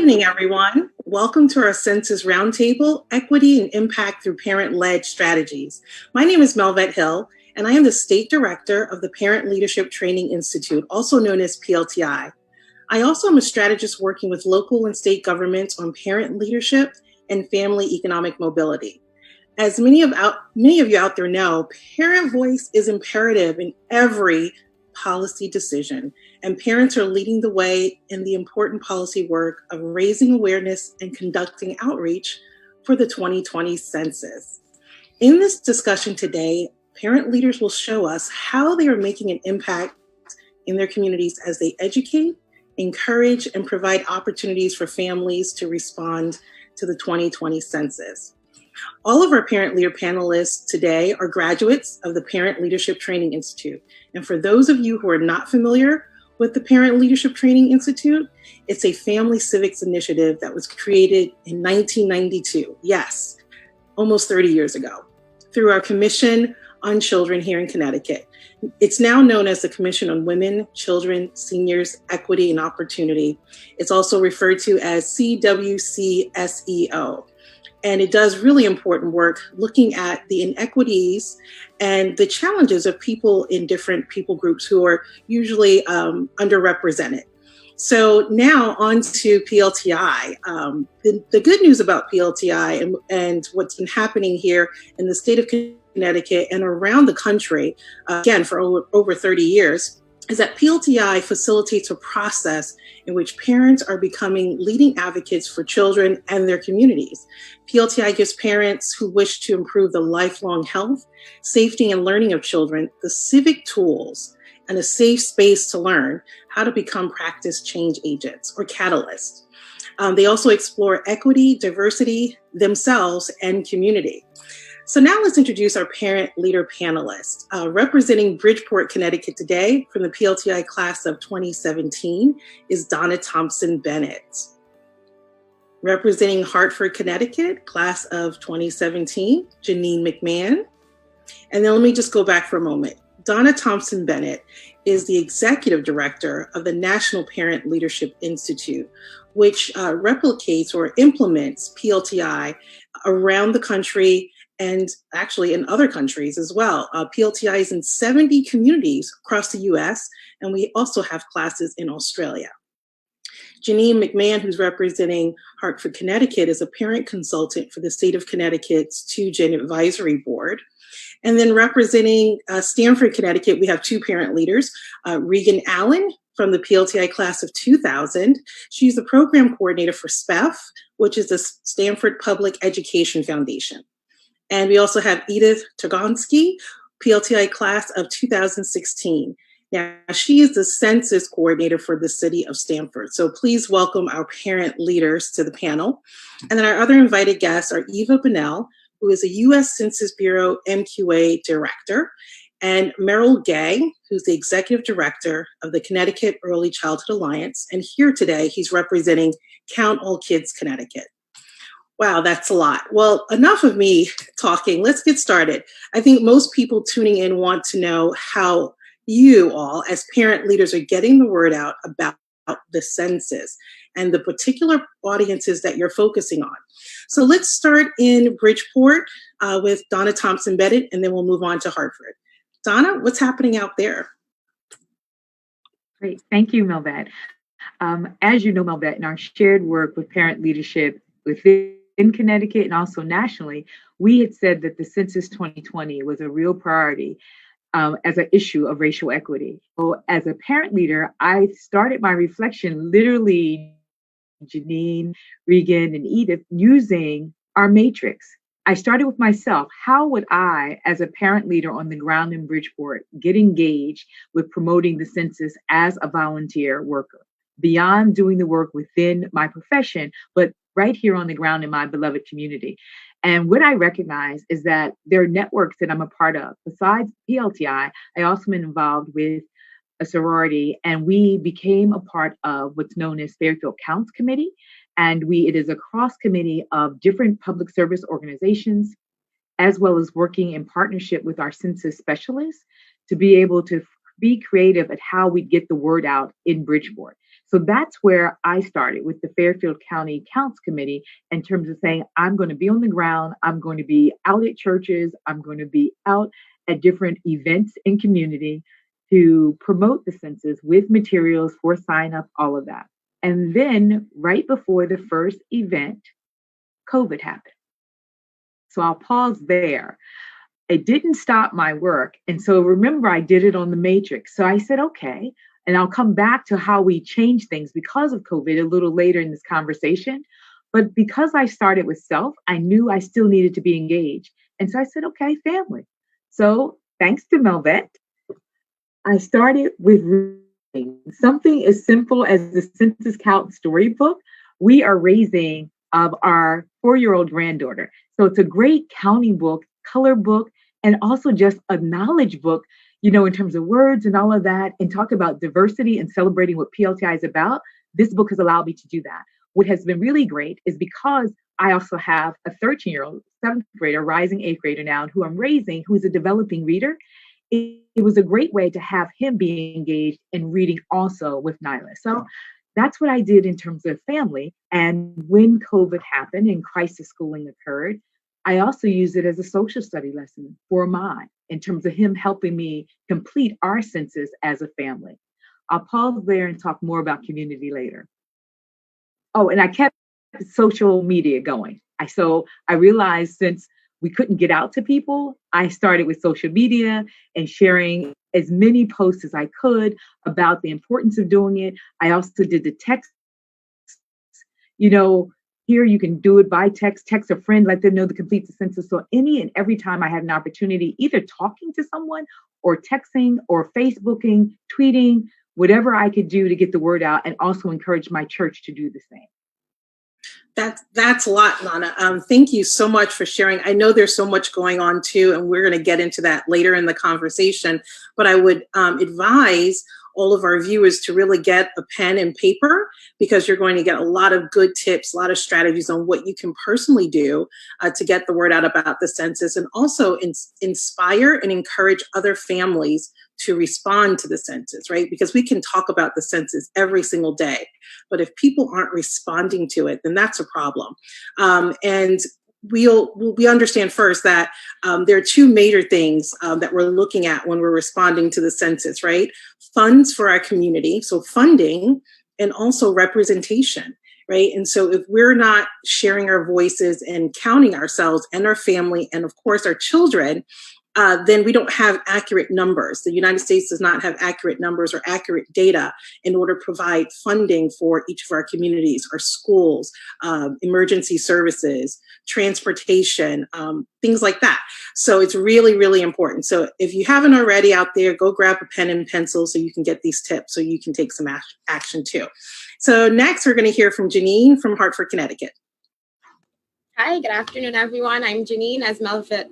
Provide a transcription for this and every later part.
evening, everyone. Welcome to our Census Roundtable, Equity and Impact Through Parent-Led Strategies. My name is Melvette Hill, and I am the State Director of the Parent Leadership Training Institute, also known as PLTI. I also am a strategist working with local and state governments on parent leadership and family economic mobility. As many of you out there know, parent voice is imperative in every policy decision, and parents are leading the way in the important policy work of raising awareness and conducting outreach for the 2020 census. In this discussion today, parent leaders will show us how they are making an impact in their communities as they educate, encourage, and provide opportunities for families to respond to the 2020 census. All of our parent leader panelists today are graduates of the Parent Leadership Training Institute. And for those of you who are not familiar with the Parent Leadership Training Institute, it's a family civics initiative that was created in 1992. Yes, almost 30 years ago, through our Commission on Children here in Connecticut. It's now known as the Commission on Women, Children, Seniors, Equity, and Opportunity. It's also referred to as CWCSEO. And it does really important work looking at the inequities and the challenges of people in different people groups who are usually underrepresented. So now on to PLTI. The good news about PLTI and what's been happening here in the state of Connecticut and around the country, again, for over 30 years, is that PLTI facilitates a process in which parents are becoming leading advocates for children and their communities. PLTI gives parents who wish to improve the lifelong health, safety, and learning of children the civic tools and a safe space to learn how to become practice change agents or catalysts. They also explore equity, diversity, themselves, and community. So now let's introduce our parent leader panelists. Representing Bridgeport, Connecticut today from the PLTI class of 2017 is Donna Thompson Bennett. Representing Hartford, Connecticut, class of 2017, Janine McMahon. And then let me just go back for a moment. Donna Thompson Bennett is the executive director of the National Parent Leadership Institute, which replicates or implements PLTI around the country and actually in other countries as well. PLTI is in 70 communities across the US, and we also have classes in Australia. Janine McMahon, who's representing Hartford, Connecticut, is a parent consultant for the state of Connecticut's 2-Gen Advisory Board. And then representing Stamford, Connecticut, we have two parent leaders, Regan Allen from the PLTI class of 2000. She's the program coordinator for SPEF, which is the Stanford Public Education Foundation. And we also have Edith Togonsky, PLTI class of 2016. Now, she is the census coordinator for the city of Stamford. So please welcome our parent leaders to the panel. And then our other invited guests are Eva Bunnell, who is a U.S. Census Bureau MQA director, and Merrill Gay, who's the executive director of the Connecticut Early Childhood Alliance. And here today, he's representing Count All Kids Connecticut. Wow, that's a lot. Well, enough of me talking. Let's get started. I think most people tuning in want to know how you all, as parent leaders, are getting the word out about the census and the particular audiences that you're focusing on. So let's start in Bridgeport with Donna Thompson Bennett, and then we'll move on to Hartford. Donna, what's happening out there? Great. Thank you, Melvette. As you know, Melvette, in our shared work with parent leadership within Connecticut and also nationally, we had said that the Census 2020 was a real priority as an issue of racial equity. So as a parent leader, I started my reflection literally, Janine, Regan, and Edith, using our matrix. I started with myself. How would I, as a parent leader on the ground in Bridgeport, get engaged with promoting the census as a volunteer worker, beyond doing the work within my profession, but right here on the ground in my beloved community? And what I recognize is that there are networks that I'm a part of. Besides PLTI, I also been involved with a sorority, and we became a part of what's known as Fairfield Counts Committee. And it is a cross committee of different public service organizations, as well as working in partnership with our census specialists to be able to be creative at how we get the word out in Bridgeport. So that's where I started with the Fairfield County Counts Committee in terms of saying, I'm going to be on the ground, I'm going to be out at churches, I'm going to be out at different events in community to promote the census with materials for sign up, all of that. And then right before the first event, COVID happened. So I'll pause there. It didn't stop my work. And so remember, I did it on the matrix. So I said, okay. And I'll come back to how we changed things because of COVID a little later in this conversation. But because I started with self, I knew I still needed to be engaged. And so I said, okay, family. So thanks to Melvette, I started with reading something as simple as the Census Count storybook. We are raising our 4-year-old granddaughter. So it's a great counting book, color book, and also just a knowledge book, you know, in terms of words and all of that, and talk about diversity and celebrating what PLTI is about. This book has allowed me to do that. What has been really great is because I also have a 13-year-old, 7th grader, rising 8th grader now, who I'm raising, who's a developing reader. It was a great way to have him be engaged in reading also with Nyla. So that's what I did in terms of family. And when COVID happened and crisis schooling occurred, I also used it as a social study lesson for mine in terms of him helping me complete our census as a family. I'll pause there and talk more about community later. Oh, and I kept social media going. So I realized since we couldn't get out to people, I started with social media and sharing as many posts as I could about the importance of doing it. I also did the text, you know, here you can do it by text a friend, let them know to complete the census. So any and every time I had an opportunity, either talking to someone or texting or Facebooking, tweeting, whatever I could do to get the word out, and also encourage my church to do the same. That's a lot, Lana. Thank you so much for sharing. I know there's so much going on too, and we're going to get into that later in the conversation. But I would advise all of our viewers to really get a pen and paper, because you're going to get a lot of good tips, a lot of strategies on what you can personally do to get the word out about the census, and also inspire and encourage other families to respond to the census, right? Because we can talk about the census every single day, but if people aren't responding to it, then that's a problem. And we understand first that there are two major things that we're looking at when we're responding to the census, right? Funds for our community, so funding, and also representation, right? And so if we're not sharing our voices and counting ourselves and our family and of course our children, then we don't have accurate numbers. The United States does not have accurate numbers or accurate data in order to provide funding for each of our communities, our schools, emergency services, transportation, things like that. So it's really, really important. So if you haven't already out there, go grab a pen and pencil so you can get these tips so you can take some action too. So next, we're going to hear from Janine from Hartford, Connecticut. Hi, good afternoon, everyone. I'm Janine, as Melvette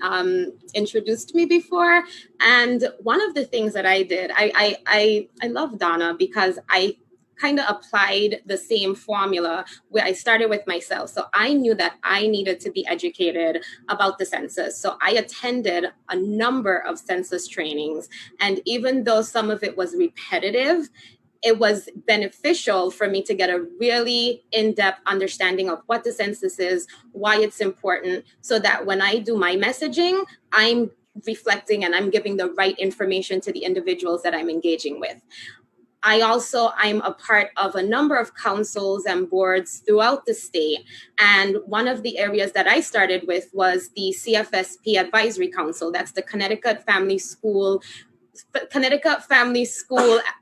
introduced me before. And one of the things that I did, I love Donna because I kind of applied the same formula where I started with myself. So I knew that I needed to be educated about the census. So I attended a number of census trainings. And even though some of it was repetitive, it was beneficial for me to get a really in-depth understanding of what the census is, why it's important, so that when I do my messaging, I'm reflecting and I'm giving the right information to the individuals that I'm engaging with. I'm a part of a number of councils and boards throughout the state. And one of the areas that I started with was the CFSP Advisory Council. That's the Connecticut Family School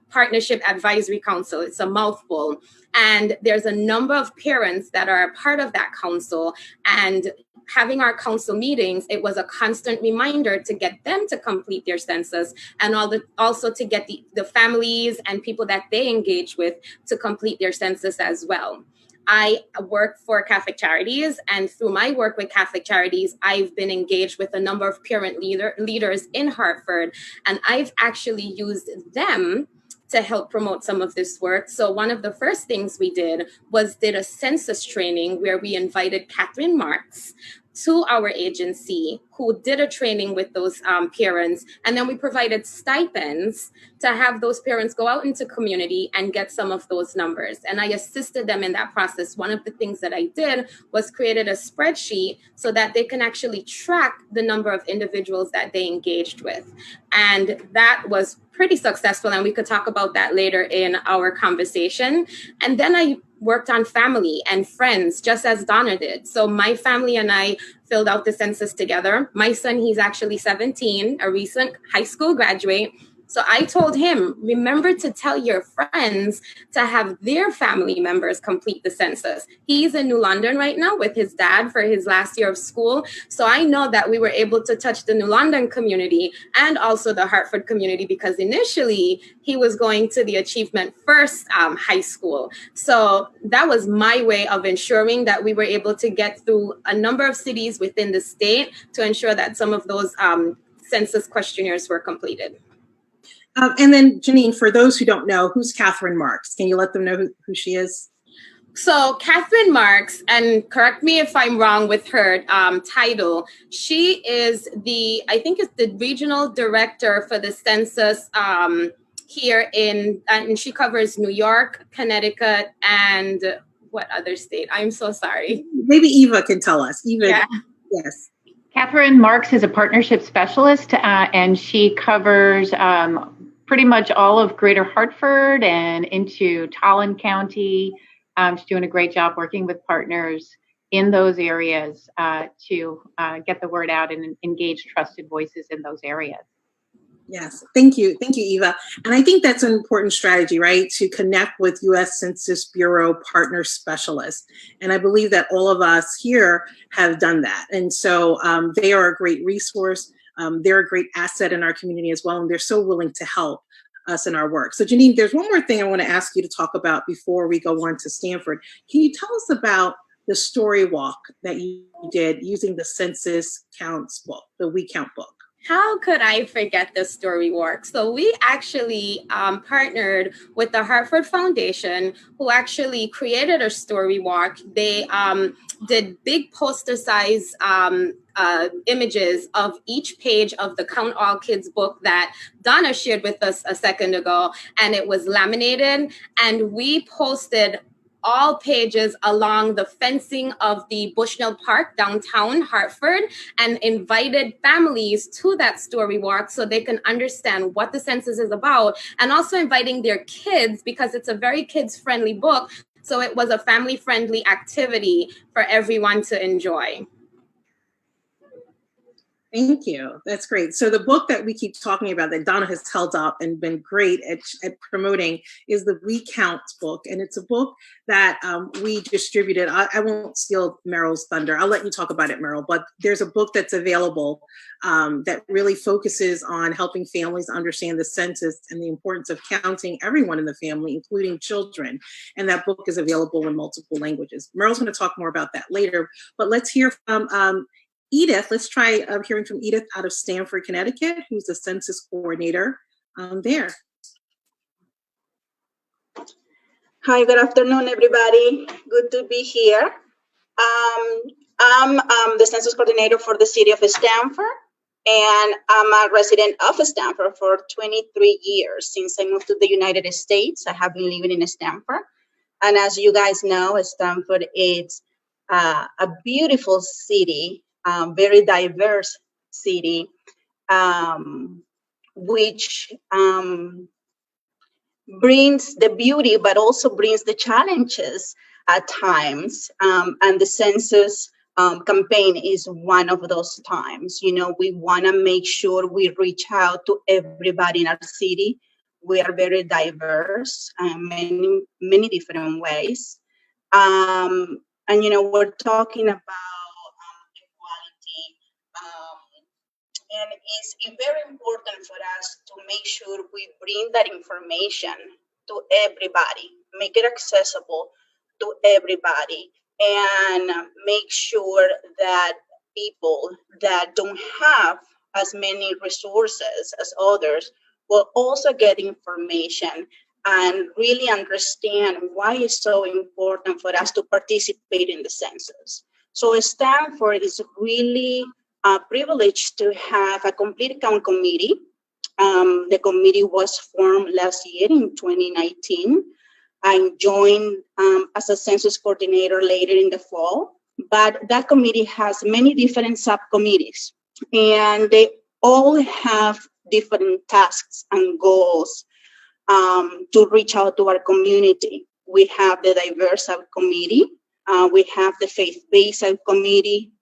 Partnership Advisory Council. It's a mouthful. And there's a number of parents that are a part of that council. And having our council meetings, it was a constant reminder to get them to complete their census, and also to get the families and people that they engage with to complete their census as well. I work for Catholic Charities, and through my work with Catholic Charities, I've been engaged with a number of parent leaders in Hartford, and I've actually used them to help promote some of this work. So one of the first things we did a census training where we invited Catherine Marks, to our agency who did a training with those parents. And then we provided stipends to have those parents go out into community and get some of those numbers. And I assisted them in that process. One of the things that I did was created a spreadsheet so that they can actually track the number of individuals that they engaged with. And that was pretty successful. And we could talk about that later in our conversation. And then I worked on family and friends, just as Donna did. So my family and I filled out the census together. My son, he's actually 17, a recent high school graduate. So I told him, remember to tell your friends to have their family members complete the census. He's in New London right now with his dad for his last year of school. So I know that we were able to touch the New London community and also the Hartford community, because initially he was going to the Achievement First high school. So that was my way of ensuring that we were able to get through a number of cities within the state to ensure that some of those census questionnaires were completed. And then, Janine, for those who don't know, who's Catherine Marks? Can you let them know who she is? So Catherine Marks, and correct me if I'm wrong with her title, she is I think it's the regional director for the census here and she covers New York, Connecticut, and what other state? I'm so sorry. Maybe Eva can tell us. Eva, yeah. Yes. Catherine Marks is a partnership specialist, and she covers pretty much all of Greater Hartford and into Tolland County. She's doing a great job working with partners in those areas to get the word out and engage trusted voices in those areas. Yes, thank you, Eva. And I think that's an important strategy, right? To connect with U.S. Census Bureau partner specialists. And I believe that all of us here have done that. And so they are a great resource. They're a great asset in our community as well. And they're so willing to help us in our work. So Janine, there's one more thing I want to ask you to talk about before we go on to Stanford. Can you tell us about the story walk that you did using the Census Counts book, the We Count book? How could I forget the story walk? So we actually partnered with the Hartford Foundation, who actually created a story walk. They did big poster size images of each page of the Count All Kids book that Donna shared with us a second ago. And it was laminated, and we posted all pages along the fencing of the Bushnell Park downtown Hartford, and invited families to that story walk so they can understand what the census is about, and also inviting their kids, because it's a very kids-friendly book. So it was a family-friendly activity for everyone to enjoy. Thank you. That's great. So the book that we keep talking about that Donna has held up and been great at promoting is the We Count book. And it's a book that we distributed. I won't steal Meryl's thunder. I'll let you talk about it, Meryl. But there's a book that's available that really focuses on helping families understand the census and the importance of counting everyone in the family, including children. And that book is available in multiple languages. Meryl's going to talk more about that later. But let's hear from Edith. Let's try hearing from Edith out of Stamford, Connecticut, who's the census coordinator there. Hi, good afternoon, everybody. Good to be here. I'm the census coordinator for the city of Stamford, and I'm a resident of Stamford for 23 years. Since I moved to the United States, I have been living in Stamford. And as you guys know, Stamford is a beautiful city, very diverse city, which brings the beauty, but also brings the challenges at times. And the census campaign is one of those times. You know, we want to make sure we reach out to everybody in our city. We are very diverse in many different ways. And, you know, we're talking about equality. And it's very important for us to make sure we bring that information to everybody, make it accessible to everybody, and make sure that people that don't have as many resources as others will also get information and really understand why it's so important for us to participate in the census. So Stanford is really privileged to have a complete count committee. The committee was formed last year in 2019. I joined as a census coordinator later in the fall, but that committee has many different subcommittees, and they all have different tasks and goals to reach out to our community. We have the diverse subcommittee, we have the faith-based subcommittee,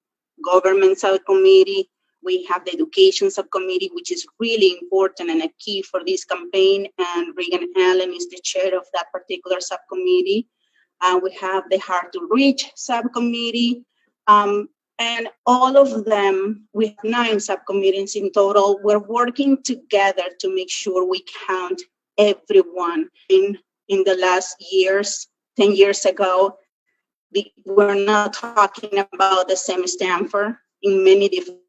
government subcommittee, we have the education subcommittee, which is really important and a key for this campaign, and Regan Allen is the chair of that particular subcommittee. We have the Hard to Reach subcommittee, and all of them, we have 9 subcommittees in total. We're working together to make sure we count everyone. In the last years, 10 years ago, we're not talking about the same Stanford in many different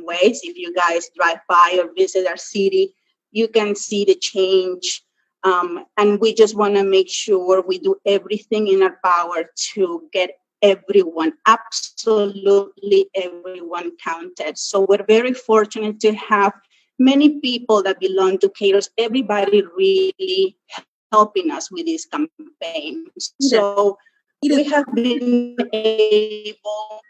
ways. If you guys drive by or visit our city, you can see the change. And we just want to make sure we do everything in our power to get everyone, absolutely everyone counted. So we're very fortunate to have many people that belong to Caterers, everybody really helping us with this campaign. So we have been able,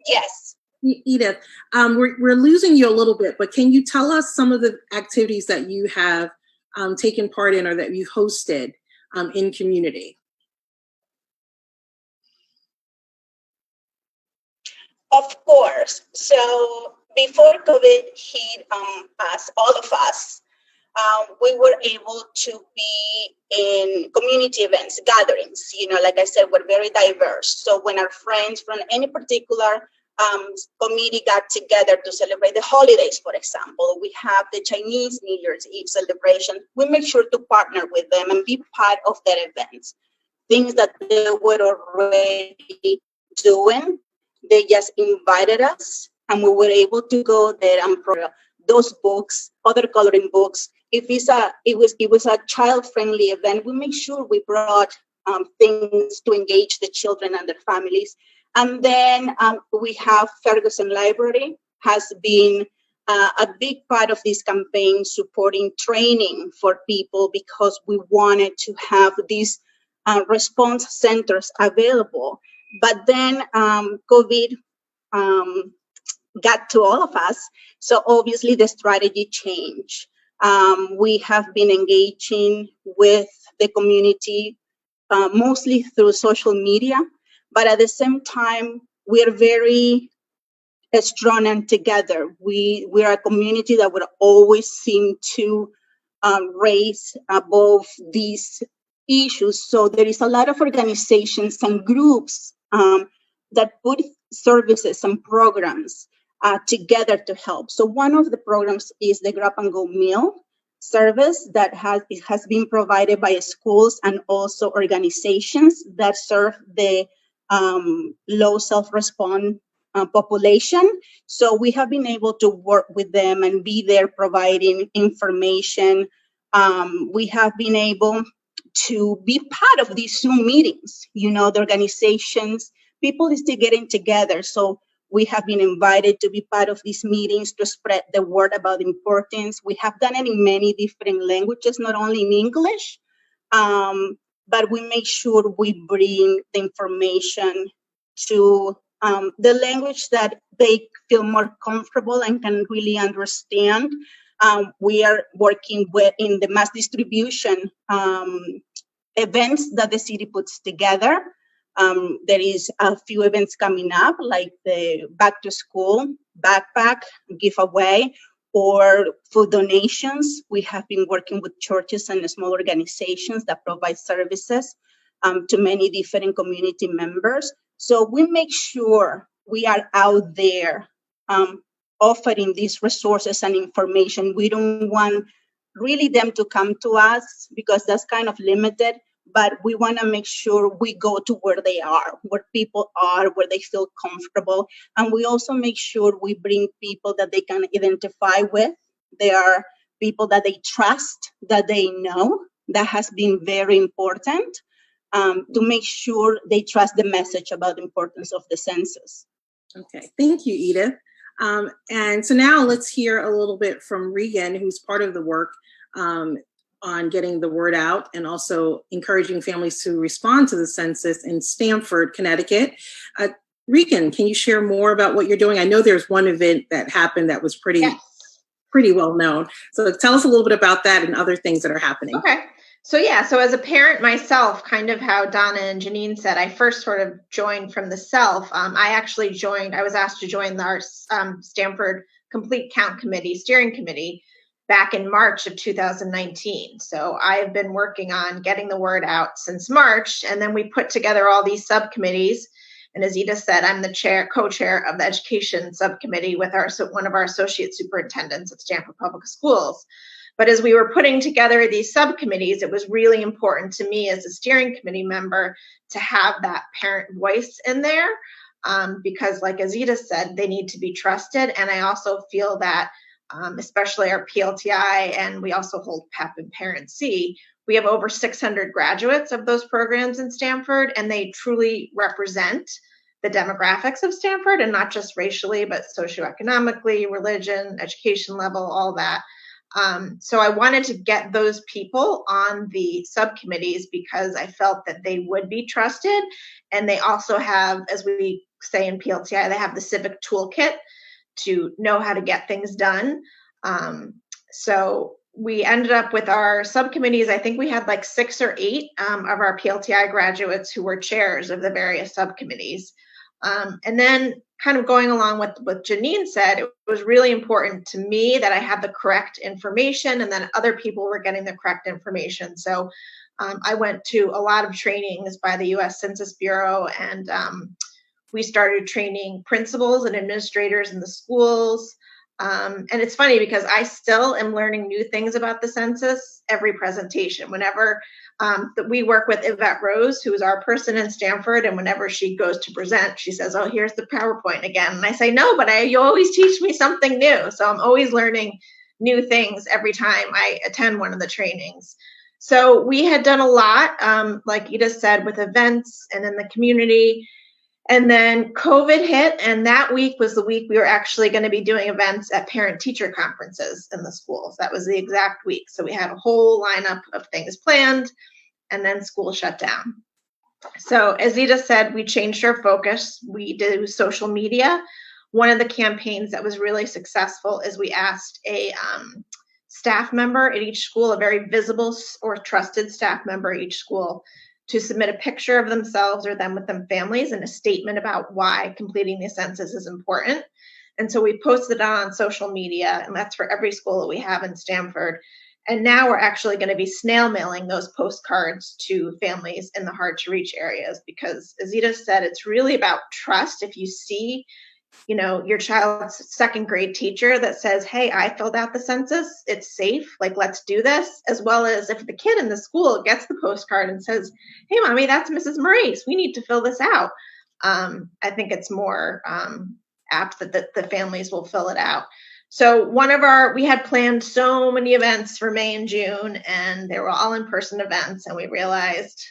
yes. Edith, we're losing you a little bit, but can you tell us some of the activities that you have taken part in or that you hosted in community? Of course. So before COVID hit us, all of us, we were able to be in community events, gatherings. You know, like I said, we're very diverse. So when our friends from any particular committee got together to celebrate the holidays, for example, we have the Chinese New Year's Eve celebration. We make sure to partner with them and be part of their events. Things that they were already doing, they just invited us, and we were able to go there and program those books, other coloring books. If it was a child-friendly event, we make sure we brought things to engage the children and their families. And then we have Ferguson Library has been a big part of this campaign, supporting training for people, because we wanted to have these response centers available. But then COVID got to all of us. So obviously the strategy changed. We have been engaging with the community mostly through social media, but at the same time, we are very strong and together. We are a community that would always seem to raise above these issues. So there is a lot of organizations and groups that put services and programs together to help. So one of the programs is the Grab and Go Meal service that has been provided by schools and also organizations that serve the low self-respond population. So we have been able to work with them and be there providing information. We have been able to be part of these Zoom meetings. You know, the organizations, people is still getting together. So we have been invited to be part of these meetings to spread the word about the importance. We have done it in many different languages, not only in English, but we make sure we bring the information to the language that they feel more comfortable and can really understand. We are working with in the mass distribution events that the city puts together. There is a few events coming up, like the back to school backpack giveaway or food donations. We have been working with churches and small organizations that provide services to many different community members. So we make sure we are out there offering these resources and information. We don't want really them to come to us because that's kind of limited, but we want to make sure we go to where they are, where people are, where they feel comfortable. And we also make sure we bring people that they can identify with. They are people that they trust, that they know. That has been very important. to make sure they trust the message about the importance of the census. Okay, thank you, Edith. And so now let's hear a little bit from Regan, who's part of the work on getting the word out and also encouraging families to respond to the census in Stamford, Connecticut. Regan, can you share more about what you're doing? I know there's one event that happened that was pretty well known. So tell us a little bit about that and other things that are happening. Okay. So as a parent myself, kind of how Donna and Janine said, I first sort of joined from the self. I was asked to join our Stamford Complete Count Committee, steering committee, back in March of 2019. So I've been working on getting the word out since March, and then we put together all these subcommittees. And as Edith said, I'm the co-chair of the education subcommittee with one of our associate superintendents at Stamford Public Schools. But as we were putting together these subcommittees, it was really important to me as a steering committee member to have that parent voice in there because, like as Edith said, they need to be trusted. And I also feel that, especially our PLTI, and we also hold PEP and Parent C, we have over 600 graduates of those programs in Stamford, and they truly represent the demographics of Stamford, and not just racially, but socioeconomically, religion, education level, all that. So I wanted to get those people on the subcommittees because I felt that they would be trusted. And they also have, as we say in PLTI, they have the civic toolkit to know how to get things done. So we ended up with our subcommittees. I think we had like 6 or 8 of our PLTI graduates who were chairs of the various subcommittees. And then kind of going along with what Janine said, it was really important to me that I had the correct information and then other people were getting the correct information. So I went to a lot of trainings by the U.S. Census Bureau, and we started training principals and administrators in the schools. And it's funny because I still am learning new things about the census every presentation. Whenever we work with Yvette Rose, who is our person in Stamford, and whenever she goes to present, she says, "Oh, here's the PowerPoint again." And I say, "No, but you always teach me something new." So I'm always learning new things every time I attend one of the trainings. So we had done a lot, like Edith said, with events and in the community. And then COVID hit, and that week was the week we were actually going to be doing events at parent-teacher conferences in the schools. That was the exact week. So we had a whole lineup of things planned, and then school shut down. So as Edith said, we changed our focus. We did social media. One of the campaigns that was really successful is we asked a staff member at each school, a very visible or trusted staff member at each school, to submit a picture of themselves or them with them families and a statement about why completing the census is important. And so we posted it on social media, and that's for every school that we have in Stamford. And now we're actually going to be snail mailing those postcards to families in the hard to reach areas because, as Edith said, it's really about trust. If you see, your child's second grade teacher that says, "Hey, I filled out the census, it's safe, like let's do this," as well as if the kid in the school gets the postcard and says, "Hey, Mommy, that's Mrs. Maurice, we need to fill this out." I think it's more apt that the families will fill it out. So we had planned so many events for May and June, and they were all in-person events, and we realized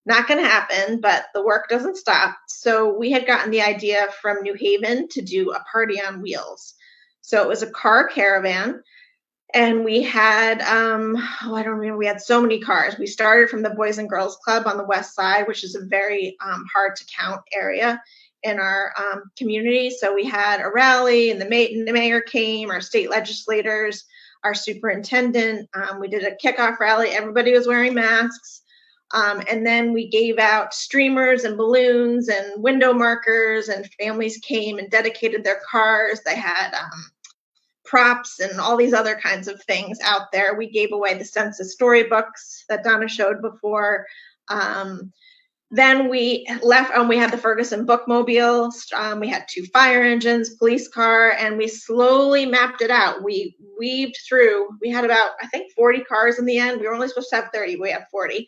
not going to happen, but the work doesn't stop. So we had gotten the idea from New Haven to do a party on wheels. So it was a car caravan, and we had, I don't remember, we had so many cars. We started from the Boys and Girls Club on the west side, which is a very hard to count area in our community. So we had a rally, and the mayor came, our state legislators, our superintendent. We did a kickoff rally. Everybody was wearing masks. And then we gave out streamers and balloons and window markers, and families came and dedicated their cars. They had props and all these other kinds of things out there. We gave away the census storybooks that Donna showed before. Then we left, we had the Ferguson bookmobiles. We had 2 fire engines, police car, and we slowly mapped it out. We weaved through, we had about, I think, 40 cars in the end. We were only supposed to have 30, but we had 40.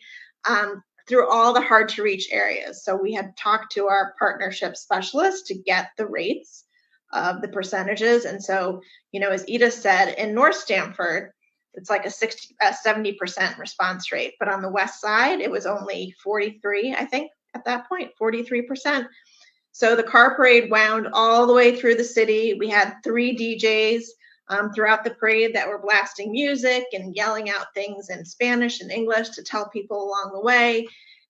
Through all the hard to reach areas. So we had talked to our partnership specialists to get the rates of the percentages. And so, as Edith said, in North Stamford, it's like a 70% response rate. But on the west side, it was only 43, I think, at that point, 43%. So the car parade wound all the way through the city. We had 3 DJs throughout the parade that were blasting music and yelling out things in Spanish and English to tell people along the way.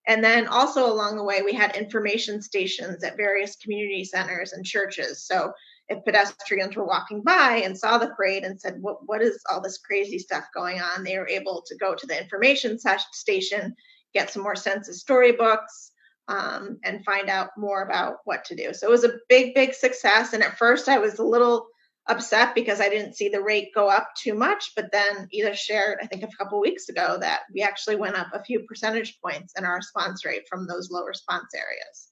And then also along the way, we had information stations at various community centers and churches. So if pedestrians were walking by and saw the parade and said, what is all this crazy stuff going on? They were able to go to the information station, get some more census storybooks, and find out more about what to do. So it was a big, big success. And at first I was a little upset because I didn't see the rate go up too much, but then Ida shared, I think a couple of weeks ago, that we actually went up a few percentage points in our response rate from those low response areas.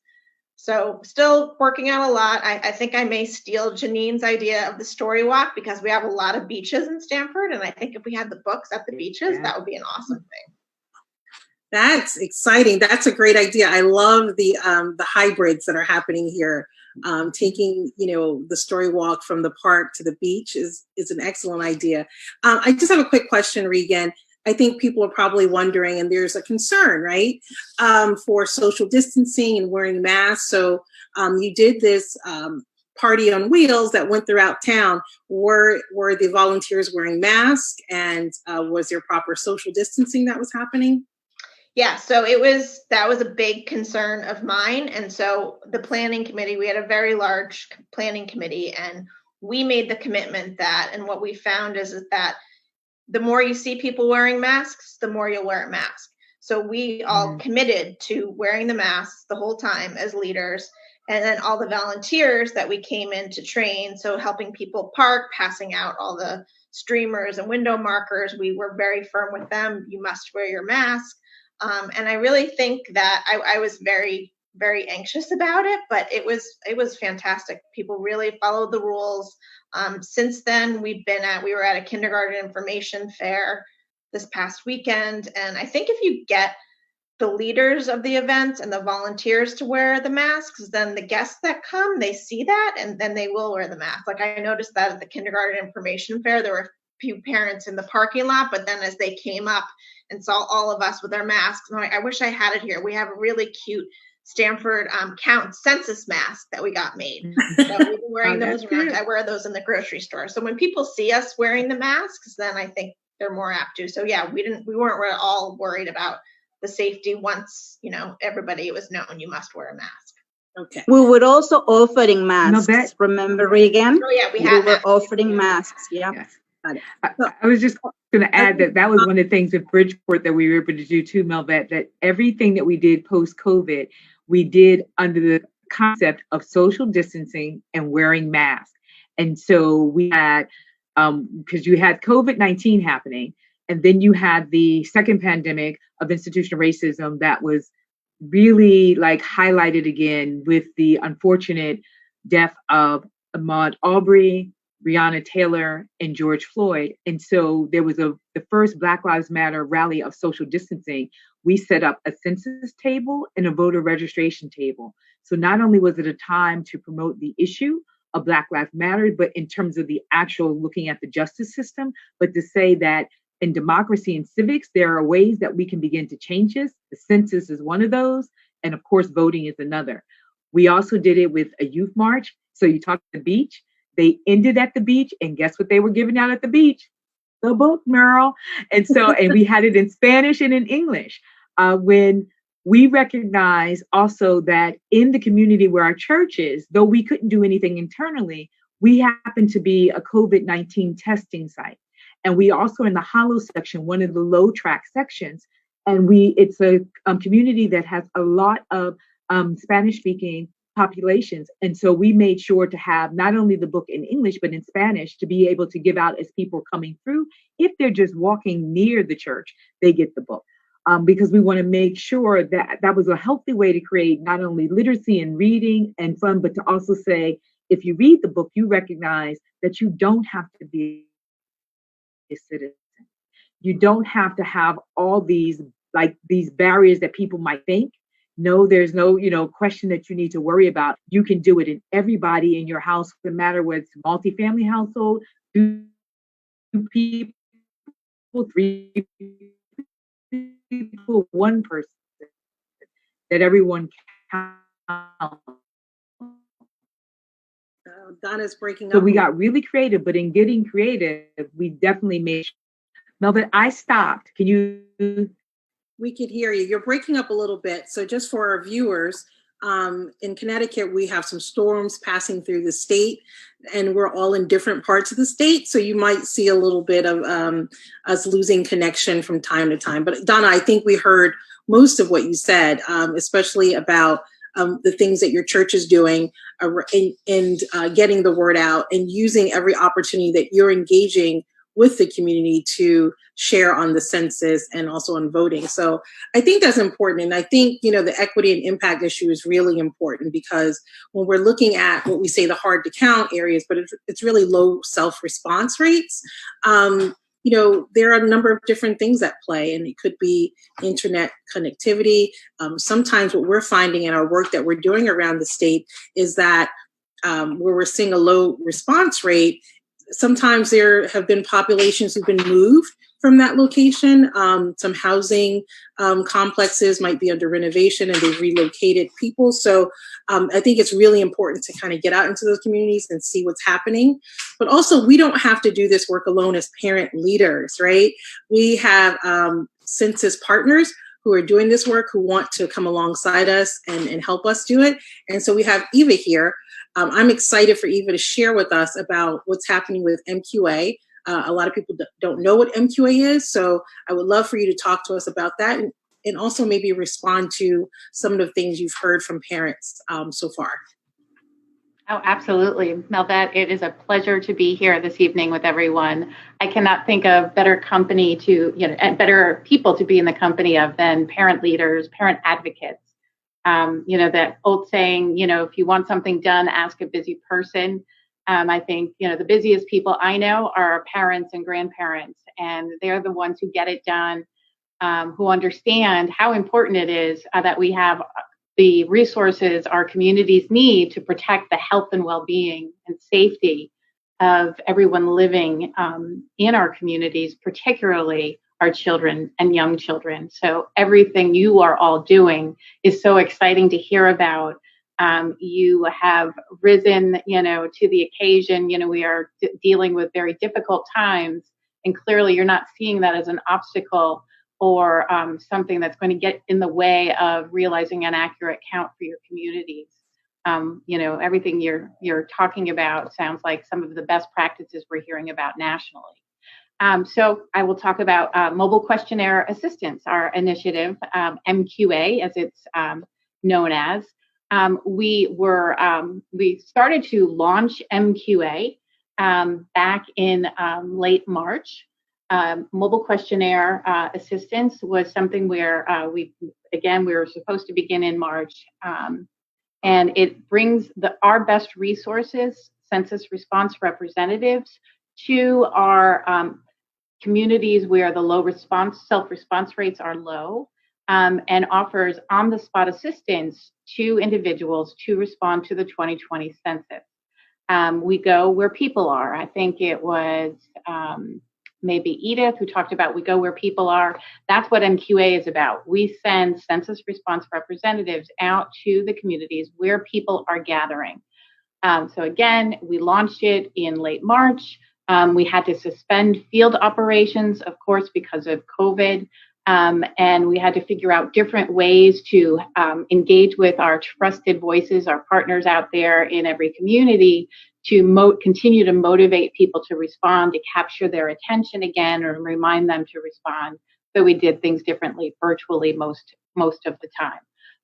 So still working on a lot. I think I may steal Janine's idea of the story walk because we have a lot of beaches in Stamford. And I think if we had the books at the beaches, that would be an awesome thing. That's exciting. That's a great idea. I love the hybrids that are happening here. Taking, the story walk from the park to the beach is an excellent idea. I just have a quick question, Regan. I think people are probably wondering, and there's a concern, right, for social distancing and wearing masks. So you did this party on wheels that went throughout town. Were the volunteers wearing masks, and was there proper social distancing that was happening? Yeah, so that was a big concern of mine. And so the planning committee, we had a very large planning committee, and we made the commitment that, and what we found is that the more you see people wearing masks, the more you'll wear a mask. So we all committed to wearing the masks the whole time as leaders. And then all the volunteers that we came in to train, so helping people park, passing out all the streamers and window markers, we were very firm with them. You must wear your mask. And I really think that I was very, very anxious about it, but it was fantastic. People really followed the rules. Since then, we were at a kindergarten information fair this past weekend. And I think if you get the leaders of the events and the volunteers to wear the masks, then the guests that come, they see that, and then they will wear the mask. Like I noticed that at the kindergarten information fair, there were a few parents in the parking lot, but then as they came up and saw all of us with our masks, I'm like, I wish I had it here. We have a really cute Stamford census mask that we got made. So we've been wearing those around. I wear those in the grocery store. So when people see us wearing the masks, then I think they're more apt to. So yeah, we weren't at all worried about the safety once, everybody, it was known you must wear a mask. Okay. We were also offering masks. Remember, Regan? Oh yeah, we were offering masks. Yeah. Yes. I was just going to add that was one of the things with Bridgeport that we were able to do too, Melvette, that everything that we did post-COVID, we did under the concept of social distancing and wearing masks. And so we had, because you had COVID-19 happening, and then you had the second pandemic of institutional racism that was really highlighted again with the unfortunate death of Ahmaud Arbery, Breonna Taylor, and George Floyd. And so there was the first Black Lives Matter rally of social distancing. We set up a census table and a voter registration table. So not only was it a time to promote the issue of Black Lives Matter, but in terms of the actual looking at the justice system, but to say that in democracy and civics, there are ways that we can begin to change this. The census is one of those. And of course, voting is another. We also did it with a youth march. So you talked the beach. They ended at the beach, and guess what they were giving out at the beach? The book, Merle. And we had it in Spanish and in English. When we recognize also that in the community where our church is, though we couldn't do anything internally, we happen to be a COVID-19 testing site. And we also in the hollow section, one of the low track sections, and it's a community that has a lot of Spanish speaking populations. And so we made sure to have not only the book in English, but in Spanish to be able to give out as people are coming through. If they're just walking near the church, they get the book. Because we want to make sure that that was a healthy way to create not only literacy and reading and fun, but to also say, if you read the book, you recognize that you don't have to be a citizen. You don't have to have all these barriers that people might think. No, there's no, question that you need to worry about. You can do it in everybody in your house, no matter whether it's a multifamily household, 2 people, three people, one person, that everyone counts. Donna's breaking So up. we got really creative, but in getting creative, we definitely made Melvin, I stopped. Can you? We could hear you. You're breaking up a little bit. So just for our viewers, in Connecticut, we have some storms passing through the state, and we're all in different parts of the state. So you might see a little bit of us losing connection from time to time. But Donna, I think we heard most of what you said, especially about the things that your church is doing and getting the word out and using every opportunity that you're engaging with the community to share on the census and also on voting. So I think that's important. And I think, the equity and impact issue is really important because when we're looking at what we say the hard to count areas, but it's really low self-response rates, there are a number of different things at play, and it could be internet connectivity. Sometimes what we're finding in our work that we're doing around the state is that where we're seeing a low response rate, sometimes there have been populations who've been moved from that location. Some housing complexes might be under renovation and they've relocated people. So I think it's really important to kind of get out into those communities and see what's happening. But also, we don't have to do this work alone as parent leaders, right? We have census partners who are doing this work, who want to come alongside us and help us do it. And so we have Eva here. I'm excited for Eva to share with us about what's happening with MQA. A lot of people don't know what MQA is, so I would love for you to talk to us about that and also maybe respond to some of the things you've heard from parents so far. Oh, absolutely. Melvette, it is a pleasure to be here this evening with everyone. I cannot think of better company and better people to be in the company of than parent leaders, parent advocates. That old saying, if you want something done, ask a busy person. I think, the busiest people I know are parents and grandparents, and they're the ones who get it done, who understand how important it is that we have the resources our communities need to protect the health and well-being and safety of everyone living in our communities, particularly our children and young children. So everything you are all doing is so exciting to hear about. You have risen, to the occasion. We are dealing with very difficult times, and clearly you're not seeing that as an obstacle or something that's going to get in the way of realizing an accurate count for your communities. Everything you're talking about sounds like some of the best practices we're hearing about nationally. So I will talk about mobile questionnaire assistance, our initiative, MQA, as it's known as. We started to launch MQA back in late March. Mobile questionnaire assistance was something where we were supposed to begin in March, and it brings our best resources, census response representatives, to our communities where the self-response rates are low, and offers on-the-spot assistance to individuals to respond to the 2020 census. We go where people are. I think it was maybe Edith who talked about we go where people are. That's what MQA is about. We send census response representatives out to the communities where people are gathering. So again, we launched it in late March. We had to suspend field operations, of course, because of COVID. And we had to figure out different ways to engage with our trusted voices, our partners out there in every community, to continue to motivate people to respond, to capture their attention again, or remind them to respond. So we did things differently virtually most of the time.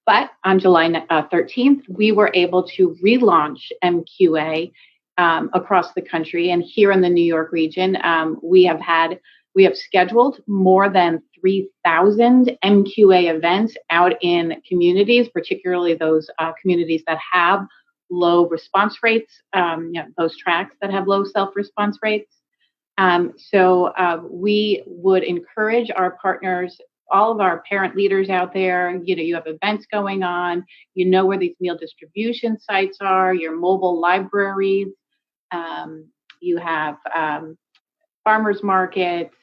But on July 13th, we were able to relaunch MQA across the country. And here in the New York region, we have scheduled more than 3,000 MQA events out in communities, particularly those communities that have low response rates, those tracts that have low self-response rates. So we would encourage our partners, all of our parent leaders out there, you have events going on, where these meal distribution sites are, your mobile libraries, you have farmers markets,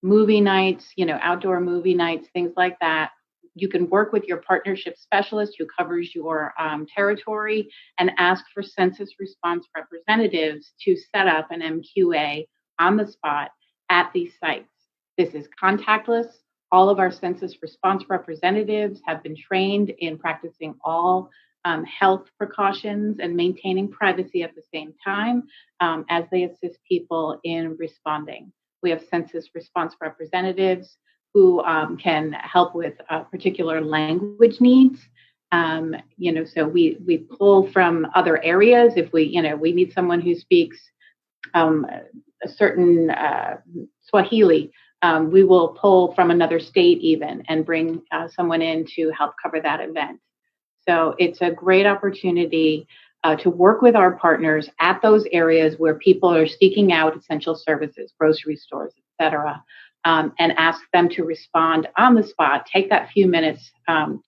movie nights, outdoor movie nights, things like that. You can work with your partnership specialist who covers your territory and ask for census response representatives to set up an MQA on the spot at these sites. This is contactless. All of our census response representatives have been trained in practicing all health precautions and maintaining privacy at the same time as they assist people in responding. We have census response representatives who can help with particular language needs. So we pull from other areas. If we need someone who speaks a certain Swahili, we will pull from another state even and bring someone in to help cover that event. So it's a great opportunity to work with our partners at those areas where people are seeking out essential services, grocery stores, et cetera, and ask them to respond on the spot. Take that few minutes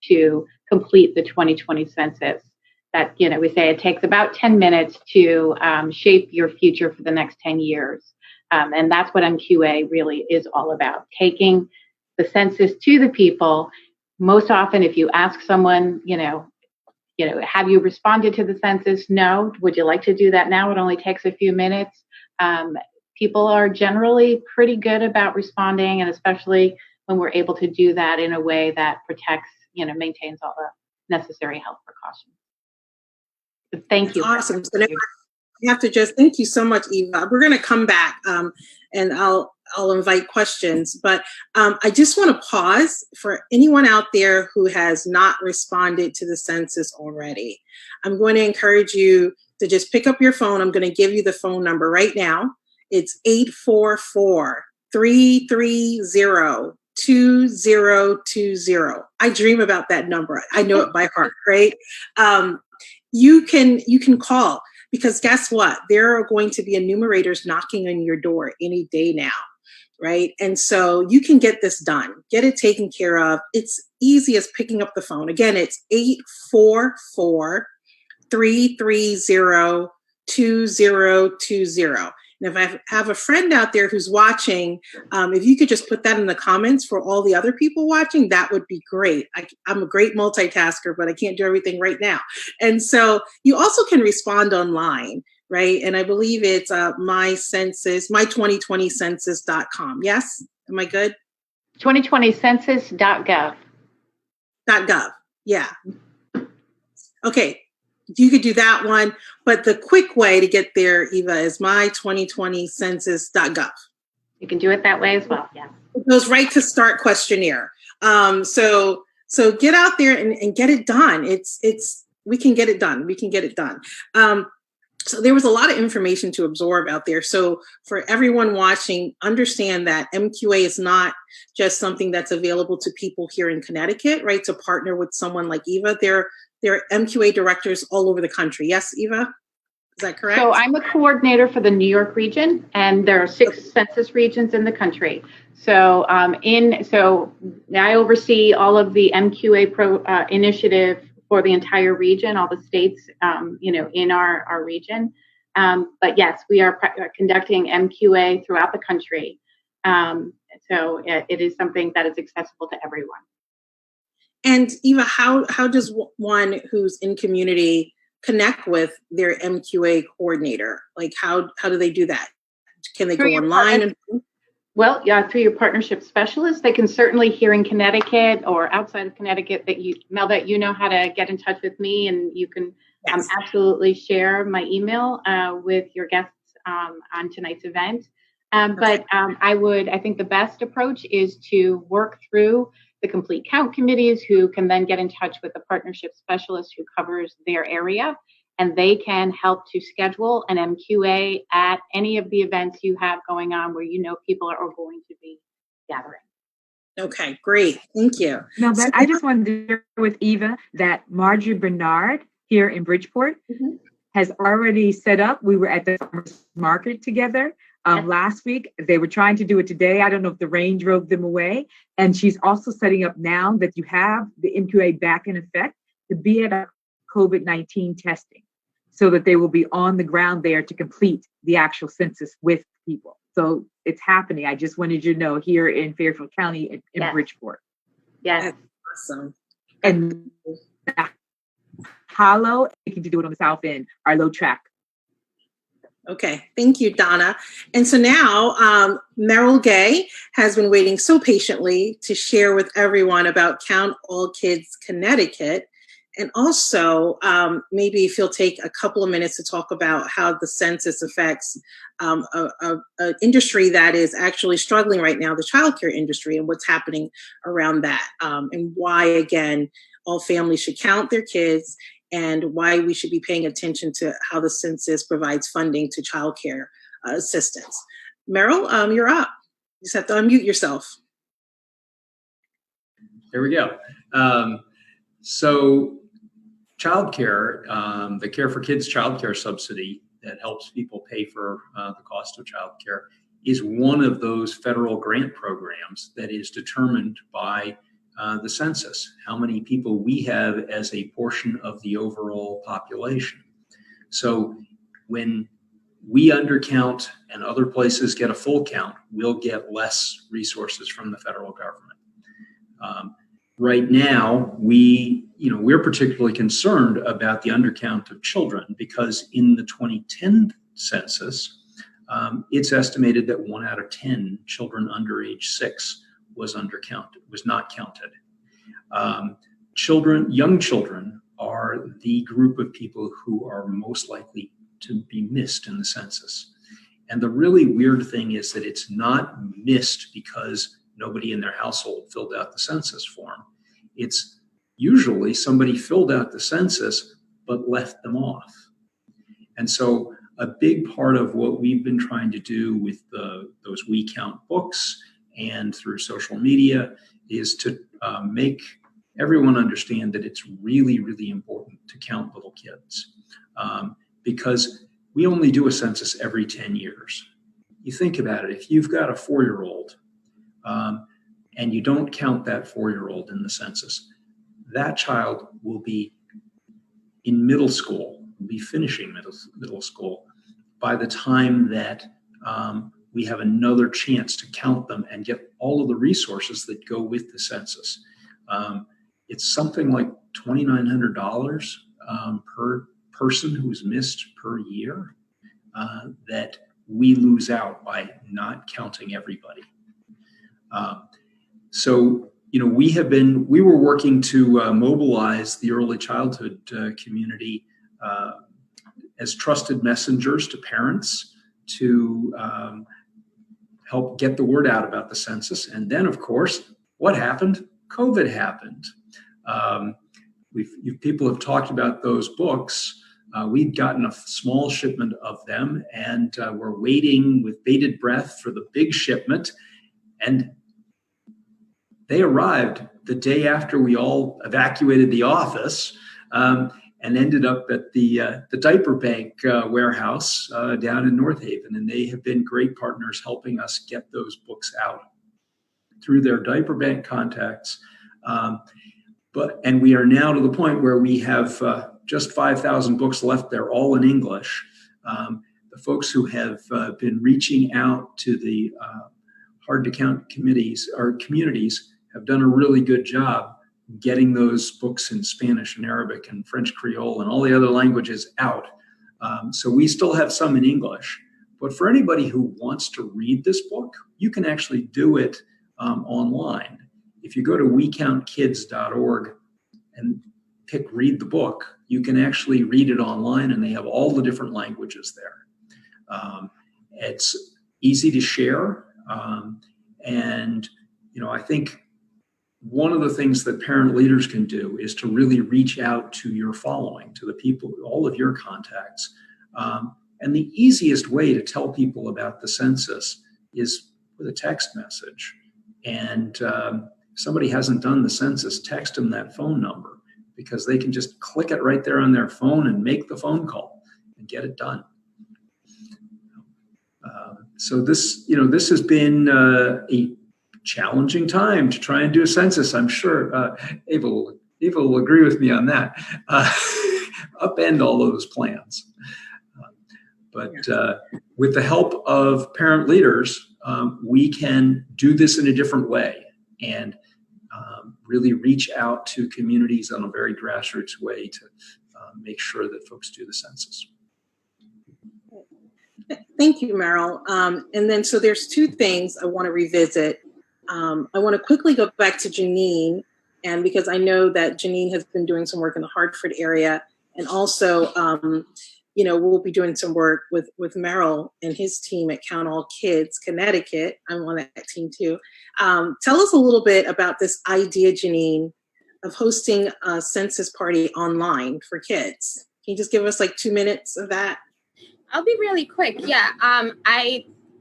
to complete the 2020 census. That, we say it takes about 10 minutes to shape your future for the next 10 years. And that's what MQA really is all about, taking the census to the people. Most often, if you ask someone, have you responded to the census? No. Would you like to do that now? It only takes a few minutes. People are generally pretty good about responding, and especially when we're able to do that in a way that protects, maintains all the necessary health precautions. So thank you. Awesome. So now I have to just thank you so much, Eva. We're going to come back and I'll invite questions, but I just want to pause for anyone out there who has not responded to the census already. I'm going to encourage you to just pick up your phone. I'm going to give you the phone number right now. It's 844-330-2020. I dream about that number. I know it by heart, right? You can call, because guess what? There are going to be enumerators knocking on your door any day now, right? And so you can get this done, get it taken care of. It's easy as picking up the phone. Again, it's 844-330-2020. And if I have a friend out there who's watching, if you could just put that in the comments for all the other people watching, that would be great. I'm a great multitasker, but I can't do everything right now. And so you also can respond online, right? And I believe it's my2020census.com. Yes? Am I good? 2020census.gov. .gov. Yeah. Okay. You could do that one, but the quick way to get there, Eva, is my2020census.gov. You can do it that way as well, yeah. It goes right to start questionnaire. So get out there and get it done. We can get it done. We can get it done. So there was a lot of information to absorb out there. So for everyone watching, understand that MQA is not just something that's available to people here in Connecticut, right? To partner with someone like Eva. There are MQA directors all over the country. Yes, Eva? Is that correct? So I'm a coordinator for the New York region, and there are 6 census regions in the country. So I oversee all of the MQA initiative for the entire region, all the states, in our region. But yes, we are conducting MQA throughout the country. So it is something that is accessible to everyone. And Eva, how does one who's in community connect with their MQA coordinator? Like how do they do that? Can they go online? Well, yeah, through your partnership specialist. They can certainly, here in Connecticut or outside of Connecticut, Melvette, you know how to get in touch with me, and you can absolutely share my email with your guests on tonight's event. But I think the best approach is to work through the complete count committees, who can then get in touch with the partnership specialist who covers their area, and they can help to schedule an MQA at any of the events you have going on where people are going to be gathering. Okay, great. Thank you. No, but I just wanted to share with Eva that Marjorie Bernard here in Bridgeport has already set up. We were at the farmers market together last week. They were trying to do it today. I don't know if the rain drove them away. And she's also setting up now that you have the MQA back in effect to be at a COVID-19 testing, so that they will be on the ground there to complete the actual census with people. So it's happening. I just wanted you to know here in Fairfield County in Yes. Bridgeport. Yes. That's awesome. And Hollow, looking to do it on the south end, our low track. Okay, thank you, Donna. And so now Merrill Gay has been waiting so patiently to share with everyone about Count All Kids Connecticut. And also, maybe if you'll take a couple of minutes to talk about how the census affects an industry that is actually struggling right now, the childcare industry, and what's happening around that, and why, again, all families should count their kids, and why we should be paying attention to how the census provides funding to childcare assistance. Merrill, you're up. You just have to unmute yourself. There we go. So childcare, the Care for Kids childcare subsidy that helps people pay for the cost of childcare is one of those federal grant programs that is determined by the census, how many people we have as a portion of the overall population. So when we undercount and other places get a full count, we'll get less resources from the federal government. Right now, we're particularly concerned about the undercount of children because in the 2010 census, it's estimated that 1 out of 10 children under age 6 was not counted. Young children are the group of people who are most likely to be missed in the census. And the really weird thing is that it's not missed because nobody in their household filled out the census form. It's usually somebody filled out the census but left them off. And so a big part of what we've been trying to do with those We Count books and through social media is to make everyone understand that it's really, really important to count little kids because we only do a census every 10 years. You think about it, if you've got a 4-year-old and you don't count that 4-year-old in the census, that child will be in middle school, will be finishing middle school by the time that we have another chance to count them and get all of the resources that go with the census. It's something like $2,900 per person who's missed per year that we lose out by not counting everybody. So, we were working to mobilize the early childhood community as trusted messengers to parents to help get the word out about the census. And then, of course, what happened? COVID happened. People have talked about those books. We'd gotten a small shipment of them, and we're waiting with bated breath for the big shipment. And they arrived the day after we all evacuated the office and ended up at the diaper bank warehouse down in North Haven. And they have been great partners helping us get those books out through their diaper bank contacts. And we are now to the point where we have just 5,000 books left. They're all in English. The folks who have been reaching out to the hard to count committees or communities have done a really good job getting those books in Spanish and Arabic and French Creole and all the other languages out. So we still have some in English. But for anybody who wants to read this book, you can actually do it online. If you go to WeCountKids.org and pick Read the Book, you can actually read it online, and they have all the different languages there. It's easy to share. And I think one of the things that parent leaders can do is to really reach out to your following, to the people, all of your contacts. And the easiest way to tell people about the census is with a text message. And if somebody hasn't done the census, text them that phone number, because they can just click it right there on their phone and make the phone call and get it done. So this has been a challenging time to try and do a census. I'm sure Ava will agree with me on that. Upend all those plans. But with the help of parent leaders, we can do this in a different way and really reach out to communities on a very grassroots way to make sure that folks do the census. Thank you, Meryl. And then, so there's two things I want to revisit. I want to quickly go back to Janine, and because I know that Janine has been doing some work in the Hartford area, and also, we'll be doing some work with Meryl and his team at Count All Kids, Connecticut. I'm on that team too. Tell us a little bit about this idea, Janine, of hosting a census party online for kids. Can you just give us like 2 minutes of that? I'll be really quick. Yeah.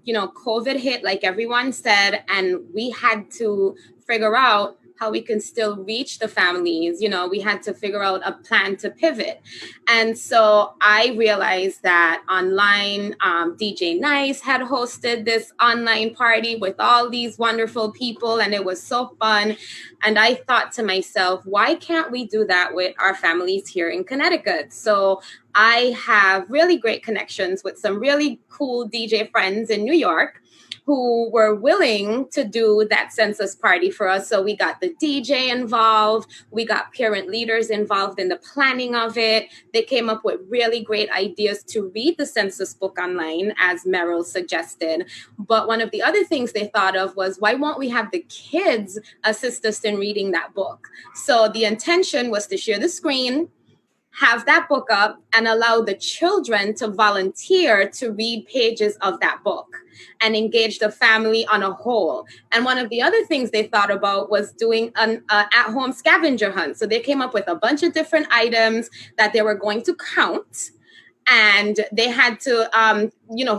COVID hit, like everyone said, and we had to figure out how we can still reach the families. We had to figure out a plan to pivot. And so I realized that online, DJ Nice had hosted this online party with all these wonderful people, and it was so fun. And I thought to myself, why can't we do that with our families here in Connecticut? So I have really great connections with some really cool DJ friends in New York who were willing to do that census party for us. So we got the DJ involved. We got parent leaders involved in the planning of it. They came up with really great ideas to read the census book online, as Meryl suggested. But one of the other things they thought of was, why won't we have the kids assist us in reading that book? So the intention was to share the screen, have that book up, and allow the children to volunteer to read pages of that book and engage the family on a whole. And one of the other things they thought about was doing an at-home scavenger hunt. So they came up with a bunch of different items that they were going to count. And they had to,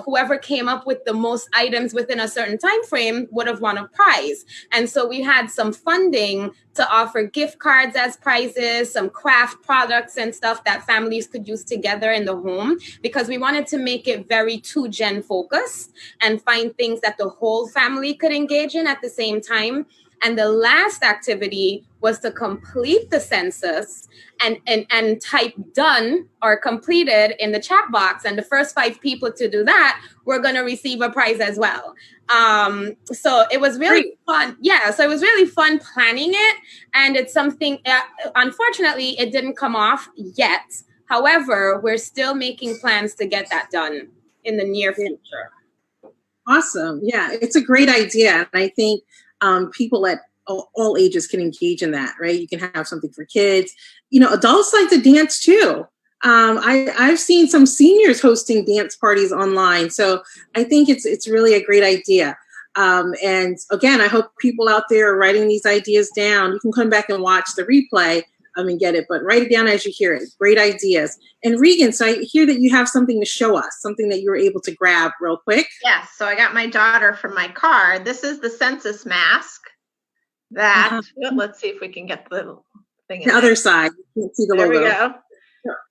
whoever came up with the most items within a certain time frame would have won a prize. And so we had some funding to offer gift cards as prizes, some craft products and stuff that families could use together in the home, because we wanted to make it very 2-gen focused and find things that the whole family could engage in at the same time. And the last activity was to complete the census and type done or completed in the chat box. And the first 5 people to do that were going to receive a prize as well. So it was really fun. Yeah, so it was really fun planning it. And it's something, unfortunately, it didn't come off yet. However, we're still making plans to get that done in the near future. Awesome. Yeah, it's a great idea. And I think people at all ages can engage in that, right? You can have something for kids. Adults like to dance too. I've seen some seniors hosting dance parties online. So I think it's really a great idea. And again, I hope people out there are writing these ideas down. You can come back and watch the replay and get it, but write it down as you hear it. Great ideas. And Regan, so I hear that you have something to show us, something that you were able to grab real quick. Yes, so I got my daughter from my car. This is the census mask that, let's see if we can get the thing in the other side. You can't see the logo. There we go.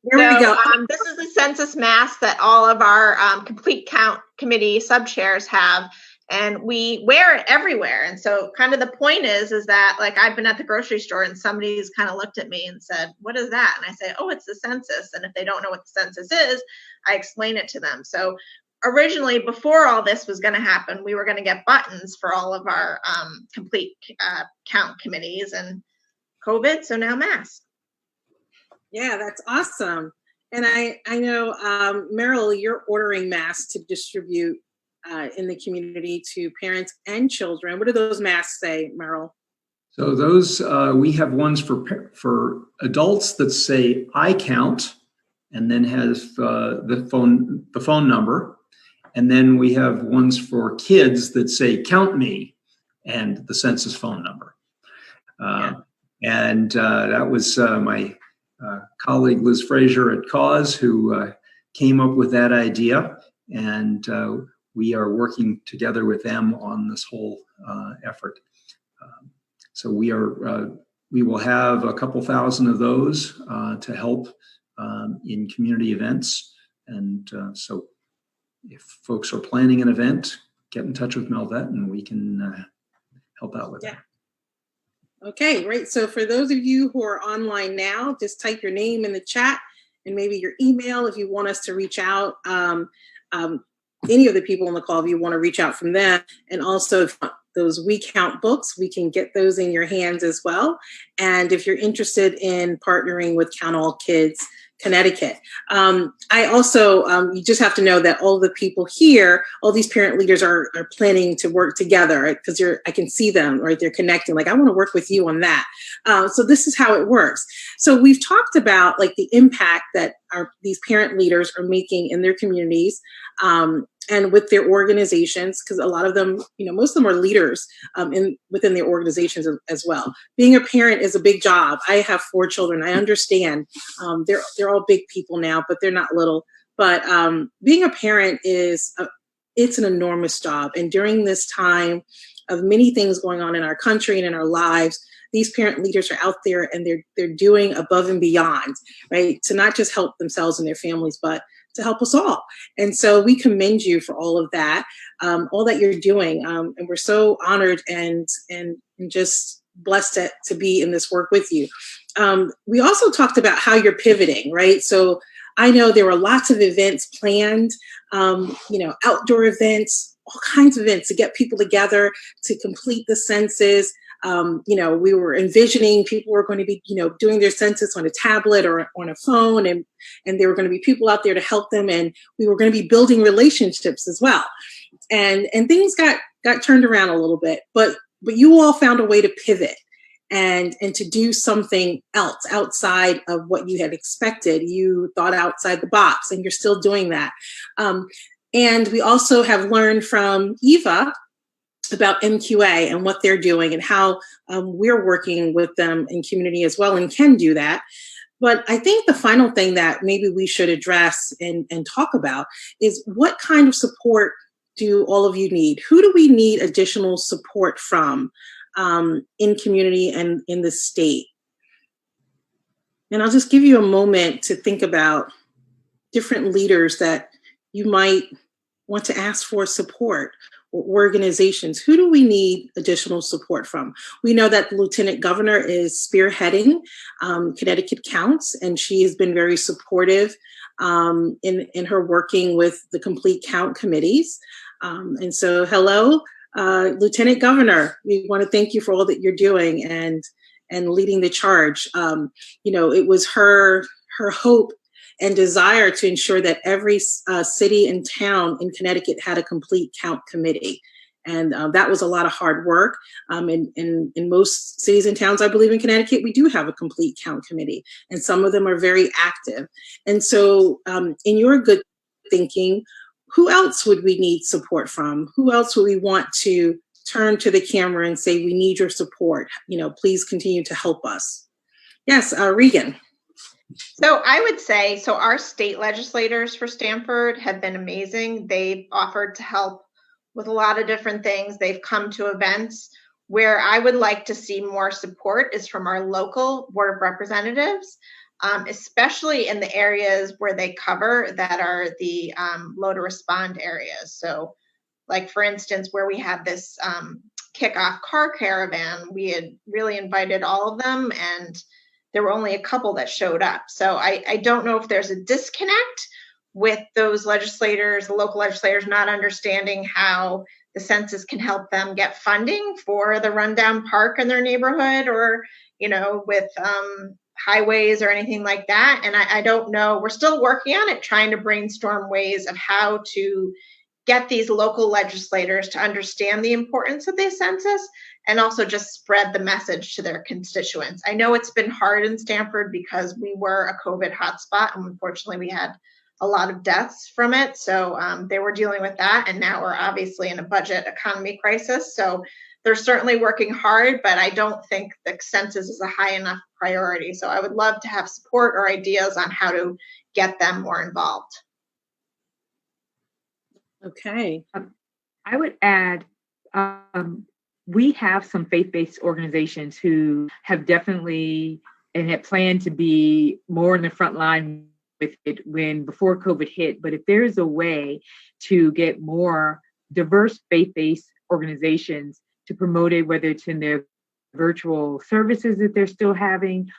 There we go. This is the census mask that all of our complete count committee sub-chairs have. And we wear it everywhere. And so kind of the point is that, like, I've been at the grocery store and somebody's kind of looked at me and said, what is that? And I say, oh, it's the census. And if they don't know what the census is, I explain it to them. So originally, before all this was going to happen, we were going to get buttons for all of our complete count committees, and COVID, so now masks. Yeah, that's awesome. And I know, Meryl, you're ordering masks to distribute in the community to parents and children. What do those masks say, Meryl? So those, we have ones for adults that say I count, and then has the phone number. And then we have ones for kids that say count me and the census phone number. And that was my colleague Liz Frazier at Cause who came up with that idea. And we are working together with them on this whole effort. So we will have a couple thousand of those to help in community events. And so if folks are planning an event, get in touch with Melvet and we can help out with that. Okay, great. So for those of you who are online now, just type your name in the chat and maybe your email if you want us to reach out. any of the people on the call, if you want to reach out from them. And also those We Count books, we can get those in your hands as well. And if you're interested in partnering with Count All Kids Connecticut. I also, you just have to know that all the people here, all these parent leaders are planning to work together, because I can see them, right? They're connecting, like, I want to work with you on that. So this is how it works. So we've talked about like the impact that these parent leaders are making in their communities, and with their organizations, because a lot of them, most of them are leaders within their organizations as well. Being a parent is a big job. I have 4 children. I understand. They're all big people now, but they're not little. But being a parent it's an enormous job. And during this time of many things going on in our country and in our lives, these parent leaders are out there and they're doing above and beyond, right? To not just help themselves and their families, but to help us all. And so we commend you for all of that, all that you're doing. And we're so honored and just blessed to be in this work with you. We also talked about how you're pivoting, right? So I know there were lots of events planned, outdoor events, all kinds of events to get people together to complete the census. We were envisioning people were going to be, doing their census on a tablet or on a phone, and there were going to be people out there to help them, and we were going to be building relationships as well. And things got turned around a little bit, but you all found a way to pivot and to do something else outside of what you had expected. You thought outside the box, and you're still doing that. And we also have learned from Eva about MQA and what they're doing and how we're working with them in community as well, and can do that. But I think the final thing that maybe we should address and talk about is what kind of support do all of you need? Who do we need additional support from in community and in the state? And I'll just give you a moment to think about different leaders that you might want to ask for support, or organizations. Who do we need additional support from? We know that the Lieutenant Governor is spearheading Connecticut Counts, and she has been very supportive in her working with the Complete Count committees. And so, hello, Lieutenant Governor, we want to thank you for all that you're doing and leading the charge. It was her hope and desire to ensure that every city and town in Connecticut had a complete count committee. And that was a lot of hard work. In most cities and towns, I believe in Connecticut, we do have a complete count committee, and some of them are very active. And so in your good thinking, who else would we need support from? Who else would we want to turn to the camera and say, we need your support? Please continue to help us. Yes, Regan. So I would say, our state legislators for Stamford have been amazing. They've offered to help with a lot of different things. They've come to events. Where I would like to see more support is from our local Board of Representatives, especially in the areas where they cover that are the low to respond areas. So like, for instance, where we had this kickoff car caravan, we had really invited all of them, and there were only a couple that showed up. So I don't know if there's a disconnect with those legislators, the local legislators, not understanding how the census can help them get funding for the rundown park in their neighborhood, or, with highways or anything like that. And I don't know. We're still working on it, trying to brainstorm ways of how to get these local legislators to understand the importance of the census and also just spread the message to their constituents. I know it's been hard in Stamford because we were a COVID hotspot, and unfortunately we had a lot of deaths from it. So they were dealing with that, and now we're obviously in a budget economy crisis. So they're certainly working hard, but I don't think the census is a high enough priority. So I would love to have support or ideas on how to get them more involved. Okay. I would add, we have some faith-based organizations who have definitely and have planned to be more in the front line with it before COVID hit. But if there is a way to get more diverse faith-based organizations to promote it, whether it's in their virtual services that they're still having,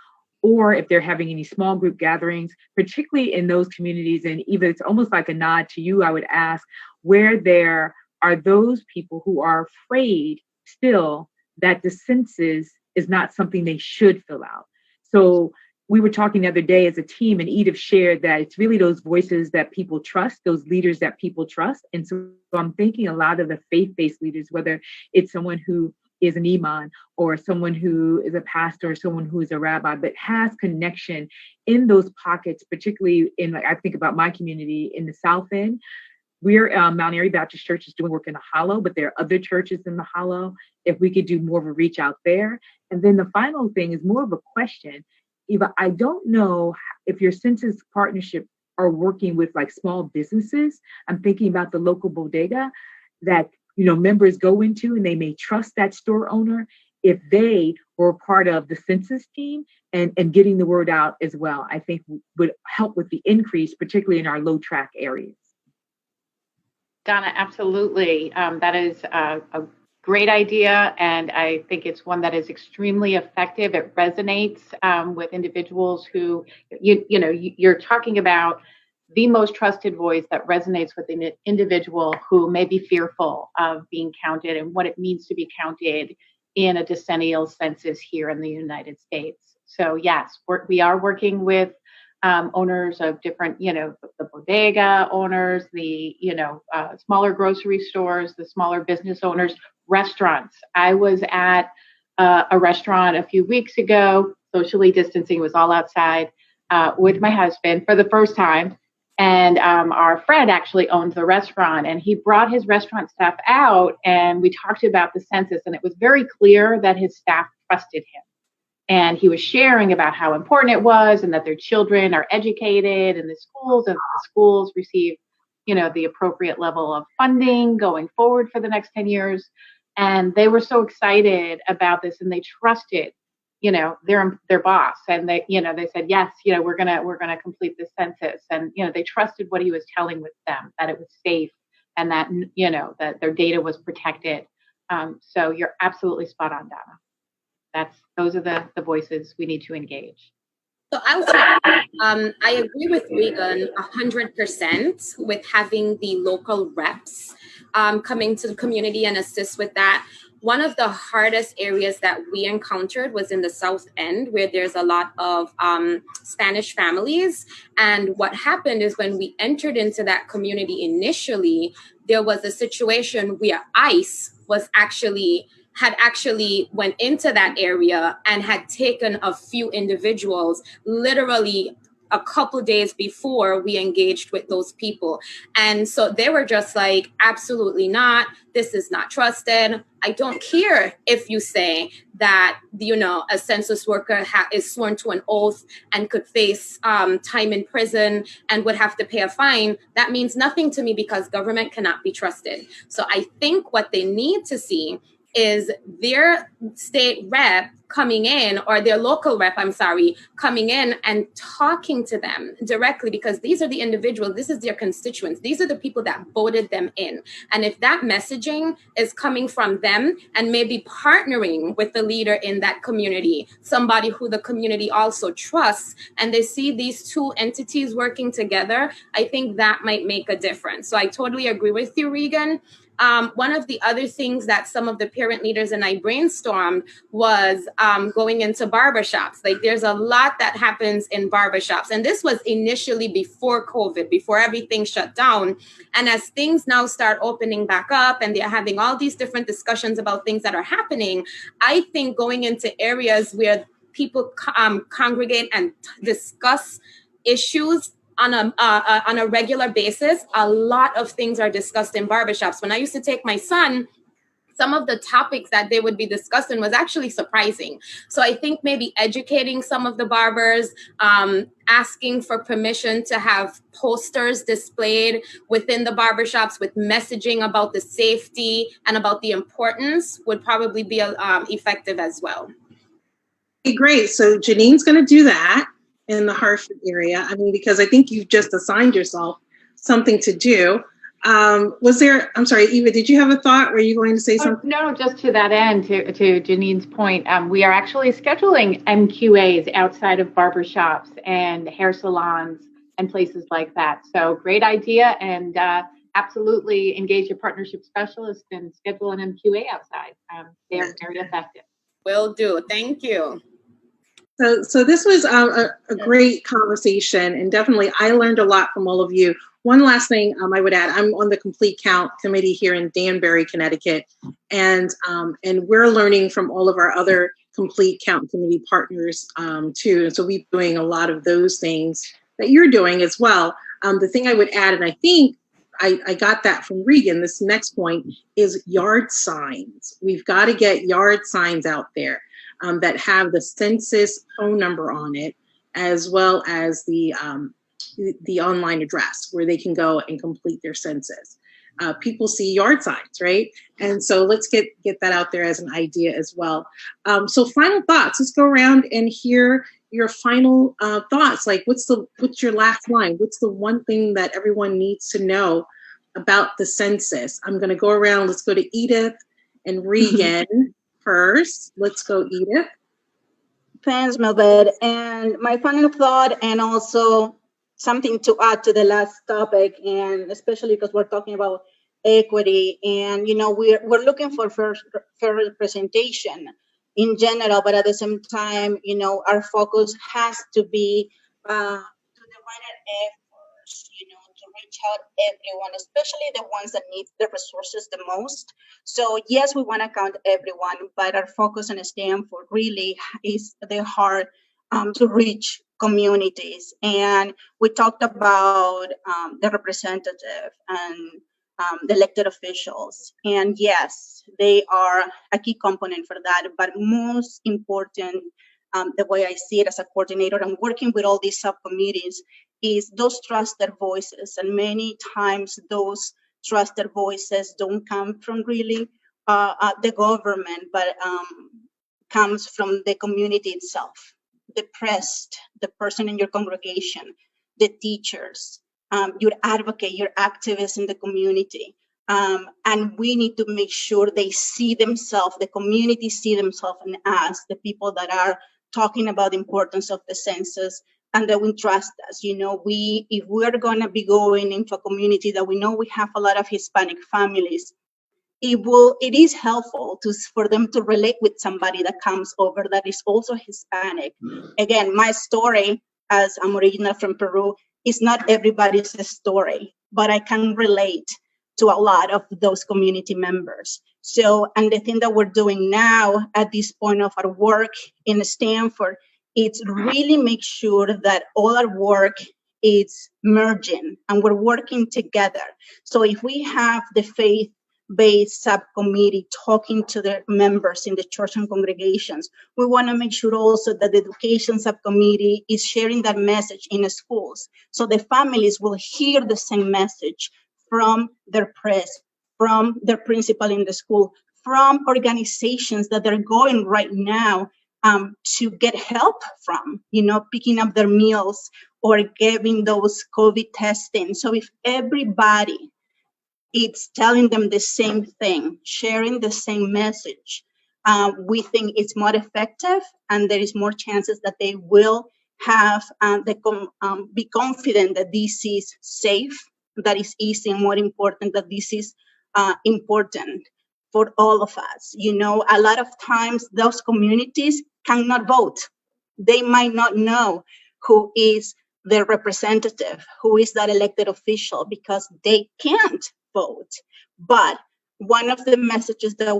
or if they're having any small group gatherings, particularly in those communities. And even it's almost like a nod to you, I would ask where there are those people who are afraid still that the census is not something they should fill out. So we were talking the other day as a team, and Edith shared that it's really those voices that people trust, those leaders that people trust. And so I'm thinking a lot of the faith-based leaders, whether it's someone who is an imam or someone who is a pastor or someone who is a rabbi, but has connection in those pockets, particularly in, like, I think about my community in the South End. We're Mount Airy Baptist Church is doing work in the Hollow, but there are other churches in the Hollow. If we could do more of a reach out there. And then the final thing is more of a question. Eva, I don't know if your census partnership are working with like small businesses. I'm thinking about the local bodega that, you know, members go into, and they may trust that store owner if they were part of the census team and getting the word out as well. I think would help with the increase, particularly in our low track areas. Donna, absolutely. That is a great idea, and I think it's one that is extremely effective. It resonates with individuals who, you're talking about the most trusted voice that resonates with an individual who may be fearful of being counted and what it means to be counted in a decennial census here in the United States. So yes, we are working with owners of different, the bodega owners, the, smaller grocery stores, the smaller business owners, restaurants. I was at a restaurant a few weeks ago, socially distancing, was all outside with my husband for the first time. And our friend actually owns the restaurant, and he brought his restaurant staff out, and we talked about the census, and it was very clear that his staff trusted him. And he was sharing about how important it was, and that their children are educated in the schools, and the schools receive, the appropriate level of funding going forward for the next 10 years. And they were so excited about this, and they trusted, their boss. And they, they said, yes, we're gonna complete this census. And, they trusted what he was telling with them, that it was safe, and that, that their data was protected. So you're absolutely spot on, Donna. Those are the voices we need to engage. So I agree with Regan 100% with having the local reps coming to the community and assist with that. One of the hardest areas that we encountered was in the South End, where there's a lot of Spanish families. And what happened is when we entered into that community initially, there was a situation where ICE had actually went into that area and had taken a few individuals literally a couple days before we engaged with those people. And so they were just like, absolutely not. This is not trusted. I don't care if you say that, a census worker is sworn to an oath and could face time in prison and would have to pay a fine. That means nothing to me because government cannot be trusted. So I think what they need to see is their state rep coming in, or their local rep, coming in and talking to them directly, because these are the individuals, this is their constituents, these are the people that voted them in. And if that messaging is coming from them and maybe partnering with the leader in that community, somebody who the community also trusts, and they see these two entities working together, I think that might make a difference. So I totally agree with you, Regan. One of the other things that some of the parent leaders and I brainstormed was going into barbershops. Like, there's a lot that happens in barbershops. And this was initially before COVID, before everything shut down. And as things now start opening back up and they're having all these different discussions about things that are happening, I think going into areas where people congregate and discuss issues on a regular basis, a lot of things are discussed in barbershops. When I used to take my son, some of the topics that they would be discussing was actually surprising. So I think maybe educating some of the barbers, asking for permission to have posters displayed within the barbershops with messaging about the safety and about the importance would probably be effective as well. Okay, great. So Janine's going to do that in the Hartford area. Because I think you've just assigned yourself something to do. I'm sorry, Eva, did you have a thought? Were you going to say something? No, just to that end, to Janine's point, we are actually scheduling MQAs outside of barbershops and hair salons and places like that. So great idea, and absolutely engage your partnership specialist and schedule an MQA outside. They're very effective. Will do. Thank you. So this was a great conversation, and definitely I learned a lot from all of you. One last thing I would add, I'm on the Complete Count committee here in Danbury, Connecticut, and we're learning from all of our other Complete Count committee partners too. And so we're doing a lot of those things that you're doing as well. The thing I would add, and I think I got that from Regan, this next point is yard signs. We've got to get yard signs out there that have the census phone number on it, as well as the online address where they can go and complete their census. People see yard signs, right? And so let's get that out there as an idea as well. So final thoughts. Let's go around and hear your final thoughts. Like, what's your last line? What's the one thing that everyone needs to know about the census? I'm going to go around. Let's go to Edith and Regan first. Let's go, Edith. Thanks, Melvette. And my final thought, and also something to add to the last topic, and especially because we're talking about equity, and we're looking for fair representation in general, but at the same time, our focus has to be to divided efforts, to reach out everyone, especially the ones that need the resources the most. So yes, we want to count everyone, but our focus on Stanford really is the hard to reach communities. And we talked about the representative and the elected officials. And yes, they are a key component for that. But most important, the way I see it as a coordinator and working with all these subcommittees, is those trusted voices. And many times those trusted voices don't come from really the government, but comes from the community itself. The priest, the person in your congregation, the teachers, your advocate, your activists in the community. And we need to make sure they see themselves, the community see themselves in us, the people that are talking about the importance of the census, and that we trust us. If we're going to be going into a community that we know we have a lot of Hispanic families, it is helpful for them to relate with somebody that comes over that is also Hispanic. Again, my story, as I'm original from Peru, is not everybody's story, but I can relate to a lot of those community members. So, and the thing that we're doing now at this point of our work in Stanford, it's really make sure that all our work is merging and we're working together. So if we have the faith-based subcommittee talking to their members in the church and congregations, we want to make sure also that the education subcommittee is sharing that message in the schools. So the families will hear the same message from their priest, from their principal in the school, from organizations that they're going right now to get help from, picking up their meals or giving those COVID testing. So if everybody is telling them the same thing, sharing the same message, we think it's more effective, and there is more chances that they will have be confident that this is safe, that is easy, and more important, that this is important for all of us. A lot of times those communities cannot vote. They might not know who is their representative, who is that elected official, because they can't vote. But one of the messages that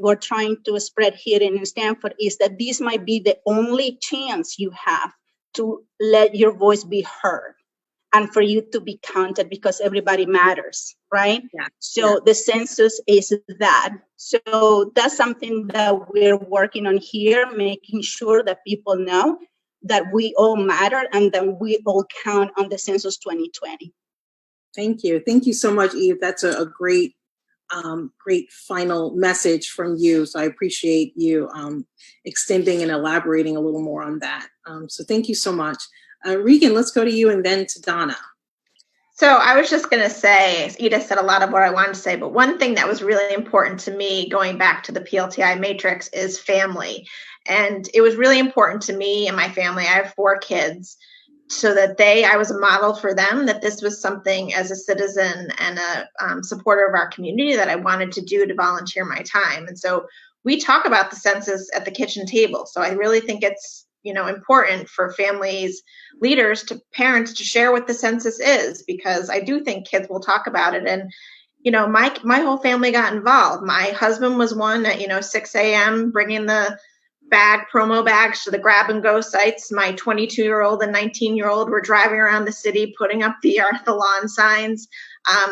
we're trying to spread here in Stanford is that this might be the only chance you have to let your voice be heard and for you to be counted, because everybody matters, right? Yeah. So the census is that. So that's something that we're working on here, making sure that people know that we all matter and that we all count on the census 2020. Thank you. Thank you so much, Eve. That's a great final message from you. So I appreciate you extending and elaborating a little more on that. So thank you so much. Regan, let's go to you and then to Donna. So I was just going to say, Edith said a lot of what I wanted to say, but one thing that was really important to me going back to the PLTI matrix is family. And it was really important to me and my family. I have 4 kids, so that I was a model for them, that this was something as a citizen and a supporter of our community that I wanted to do to volunteer my time. And so we talk about the census at the kitchen table. So I really think it's, important for families, leaders, to parents to share what the census is, because I do think kids will talk about it. And, my whole family got involved. My husband was one at, 6 a.m. bringing the promo bags to the grab and go sites. My 22-year-old and 19-year-old were driving around the city, putting up the lawn signs.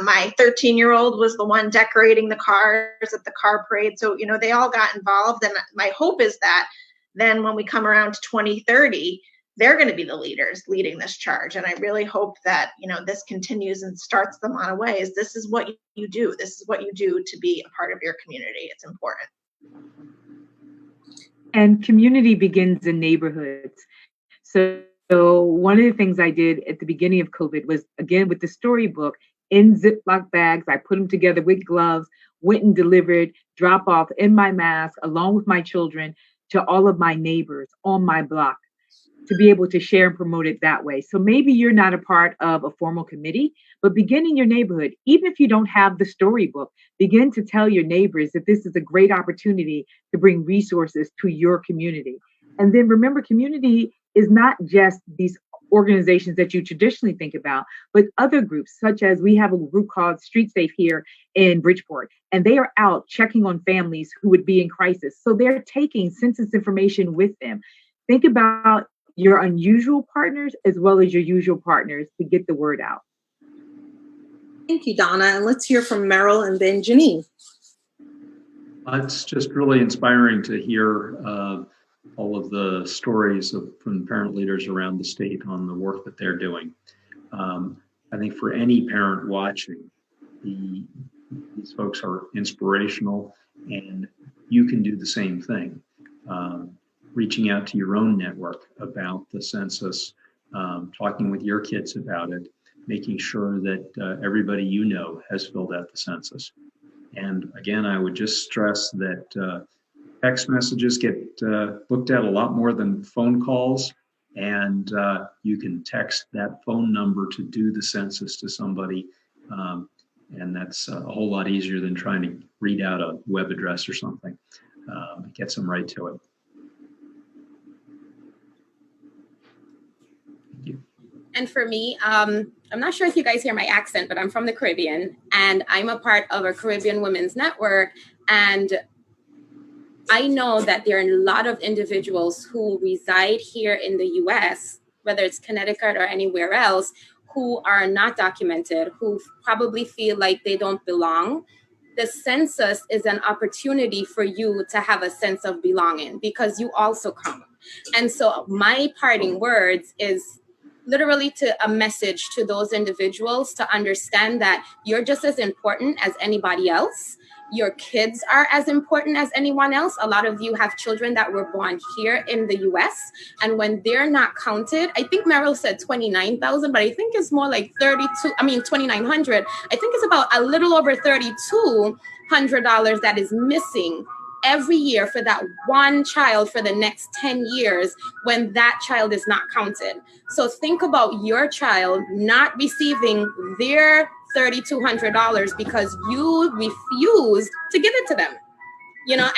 My 13-year-old was the one decorating the cars at the car parade. So, they all got involved. And my hope is that then when we come around to 2030, they're going to be the leaders leading this charge. And I really hope that, this continues and starts them on a way. This is what you do. This is what you do to be a part of your community. It's important. And community begins in neighborhoods. So one of the things I did at the beginning of COVID was, again, with the storybook, in Ziploc bags, I put them together with gloves, went and delivered, drop off in my mask, along with my children, to all of my neighbors on my block, to be able to share and promote it that way. So maybe you're not a part of a formal committee, but begin in your neighborhood. Even if you don't have the storybook, begin to tell your neighbors that this is a great opportunity to bring resources to your community. And then remember, community is not just these organizations that you traditionally think about, but other groups, such as we have a group called Street Safe here in Bridgeport, and they are out checking on families who would be in crisis. So they're taking census information with them. Think about your unusual partners as well as your usual partners to get the word out. Thank you, Donna. And let's hear from Merrill and then Janine. It's just really inspiring to hear all of the stories from parent leaders around the state on the work that they're doing. I think for any parent watching, these folks are inspirational, and you can do the same thing. Reaching out to your own network about the census, talking with your kids about it, making sure that everybody you know has filled out the census. And again, I would just stress that text messages get looked at a lot more than phone calls, and you can text that phone number to do the census to somebody, and that's a whole lot easier than trying to read out a web address or something. It gets them right to it. Thank you. And for me, I'm not sure if you guys hear my accent, but I'm from the Caribbean, and I'm a part of a Caribbean Women's Network. And I know that there are a lot of individuals who reside here in the US, whether it's Connecticut or anywhere else, who are not documented, who probably feel like they don't belong. The census is an opportunity for you to have a sense of belonging because you also come. And so my parting words is literally a message to those individuals to understand that you're just as important as anybody else. Your kids are as important as anyone else. A lot of you have children that were born here in the US. And when they're not counted, I think Merrill said 29,000, but I think it's more like 2,900. I think it's about a little over $3,200 that is missing every year for that one child for the next 10 years when that child is not counted. So think about your child not receiving their $3,200 because you refused to give it to them,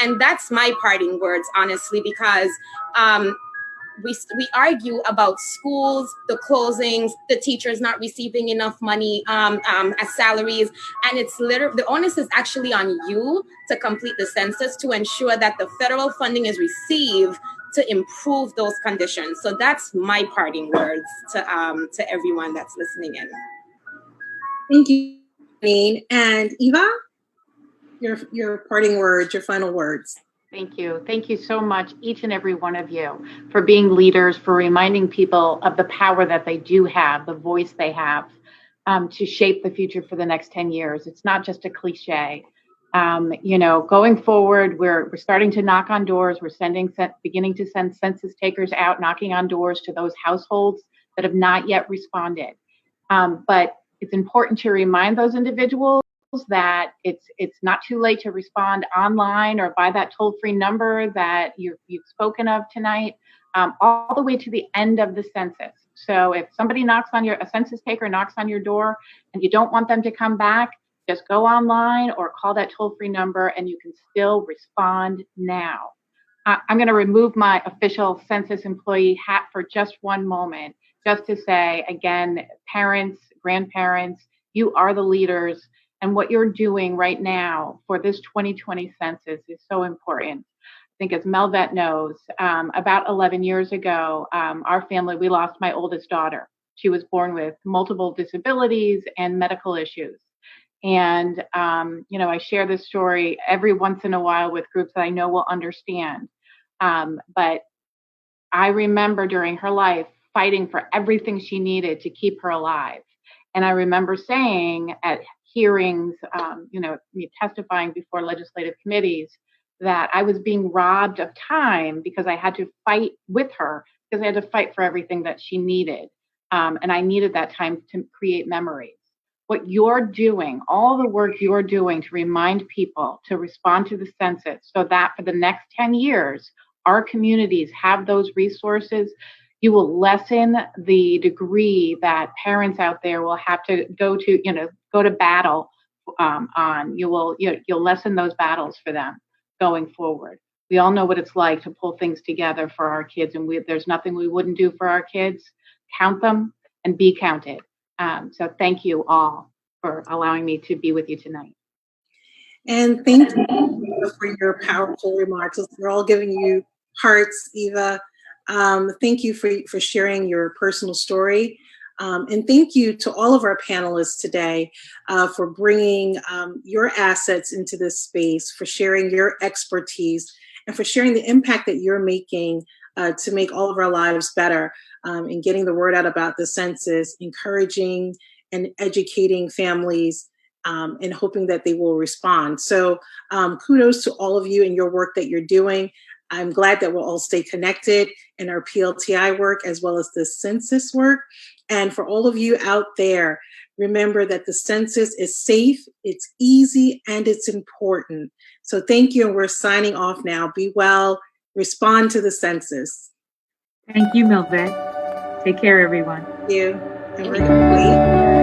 and that's my parting words, honestly, because we argue about schools, the closings, the teachers not receiving enough money as salaries, and it's literally the onus is actually on you to complete the census to ensure that the federal funding is received to improve those conditions. So that's my parting words to everyone that's listening in. Thank you, Janine. And Eva, your parting words, your final words. Thank you. Thank you so much, each and every one of you, for being leaders, for reminding people of the power that they do have, the voice they have to shape the future for the next 10 years. It's not just a cliche. Going forward, we're starting to knock on doors. We're beginning to send census takers out, knocking on doors to those households that have not yet responded. But It's important to remind those individuals that it's not too late to respond online or by that toll-free number that you've spoken of tonight, all the way to the end of the census. So if somebody a census taker knocks on your door and you don't want them to come back, just go online or call that toll-free number and you can still respond now. I'm going to remove my official census employee hat for just one moment, just to say, again, parents, grandparents, you are the leaders, and what you're doing right now for this 2020 census is so important. I think as Melvet knows, about 11 years ago, our family, we lost my oldest daughter. She was born with multiple disabilities and medical issues. And, I share this story every once in a while with groups that I know will understand. But I remember during her life fighting for everything she needed to keep her alive. And I remember saying at hearings, me testifying before legislative committees, that I was being robbed of time because I had to fight with her, because I had to fight for everything that she needed. And I needed that time to create memories. What you're doing, all the work you're doing to remind people to respond to the census so that for the next 10 years, our communities have those resources, you will lessen the degree that parents out there will have to go to battle on. You'll lessen those battles for them going forward. We all know what it's like to pull things together for our kids, and there's nothing we wouldn't do for our kids. Count them and be counted. So thank you all for allowing me to be with you tonight. And thank you for your powerful remarks. We're all giving you hearts, Eva. Thank you for sharing your personal story. And thank you to all of our panelists today for bringing your assets into this space, for sharing your expertise, and for sharing the impact that you're making to make all of our lives better and getting the word out about the census, encouraging and educating families, and hoping that they will respond. So kudos to all of you and your work that you're doing. I'm glad that we'll all stay connected in our PLTI work as well as the census work. And for all of you out there, remember that the census is safe, it's easy, and it's important. So thank you, and we're signing off now. Be well, respond to the census. Thank you, Melvet. Take care, everyone. Thank you. And we're going to wait.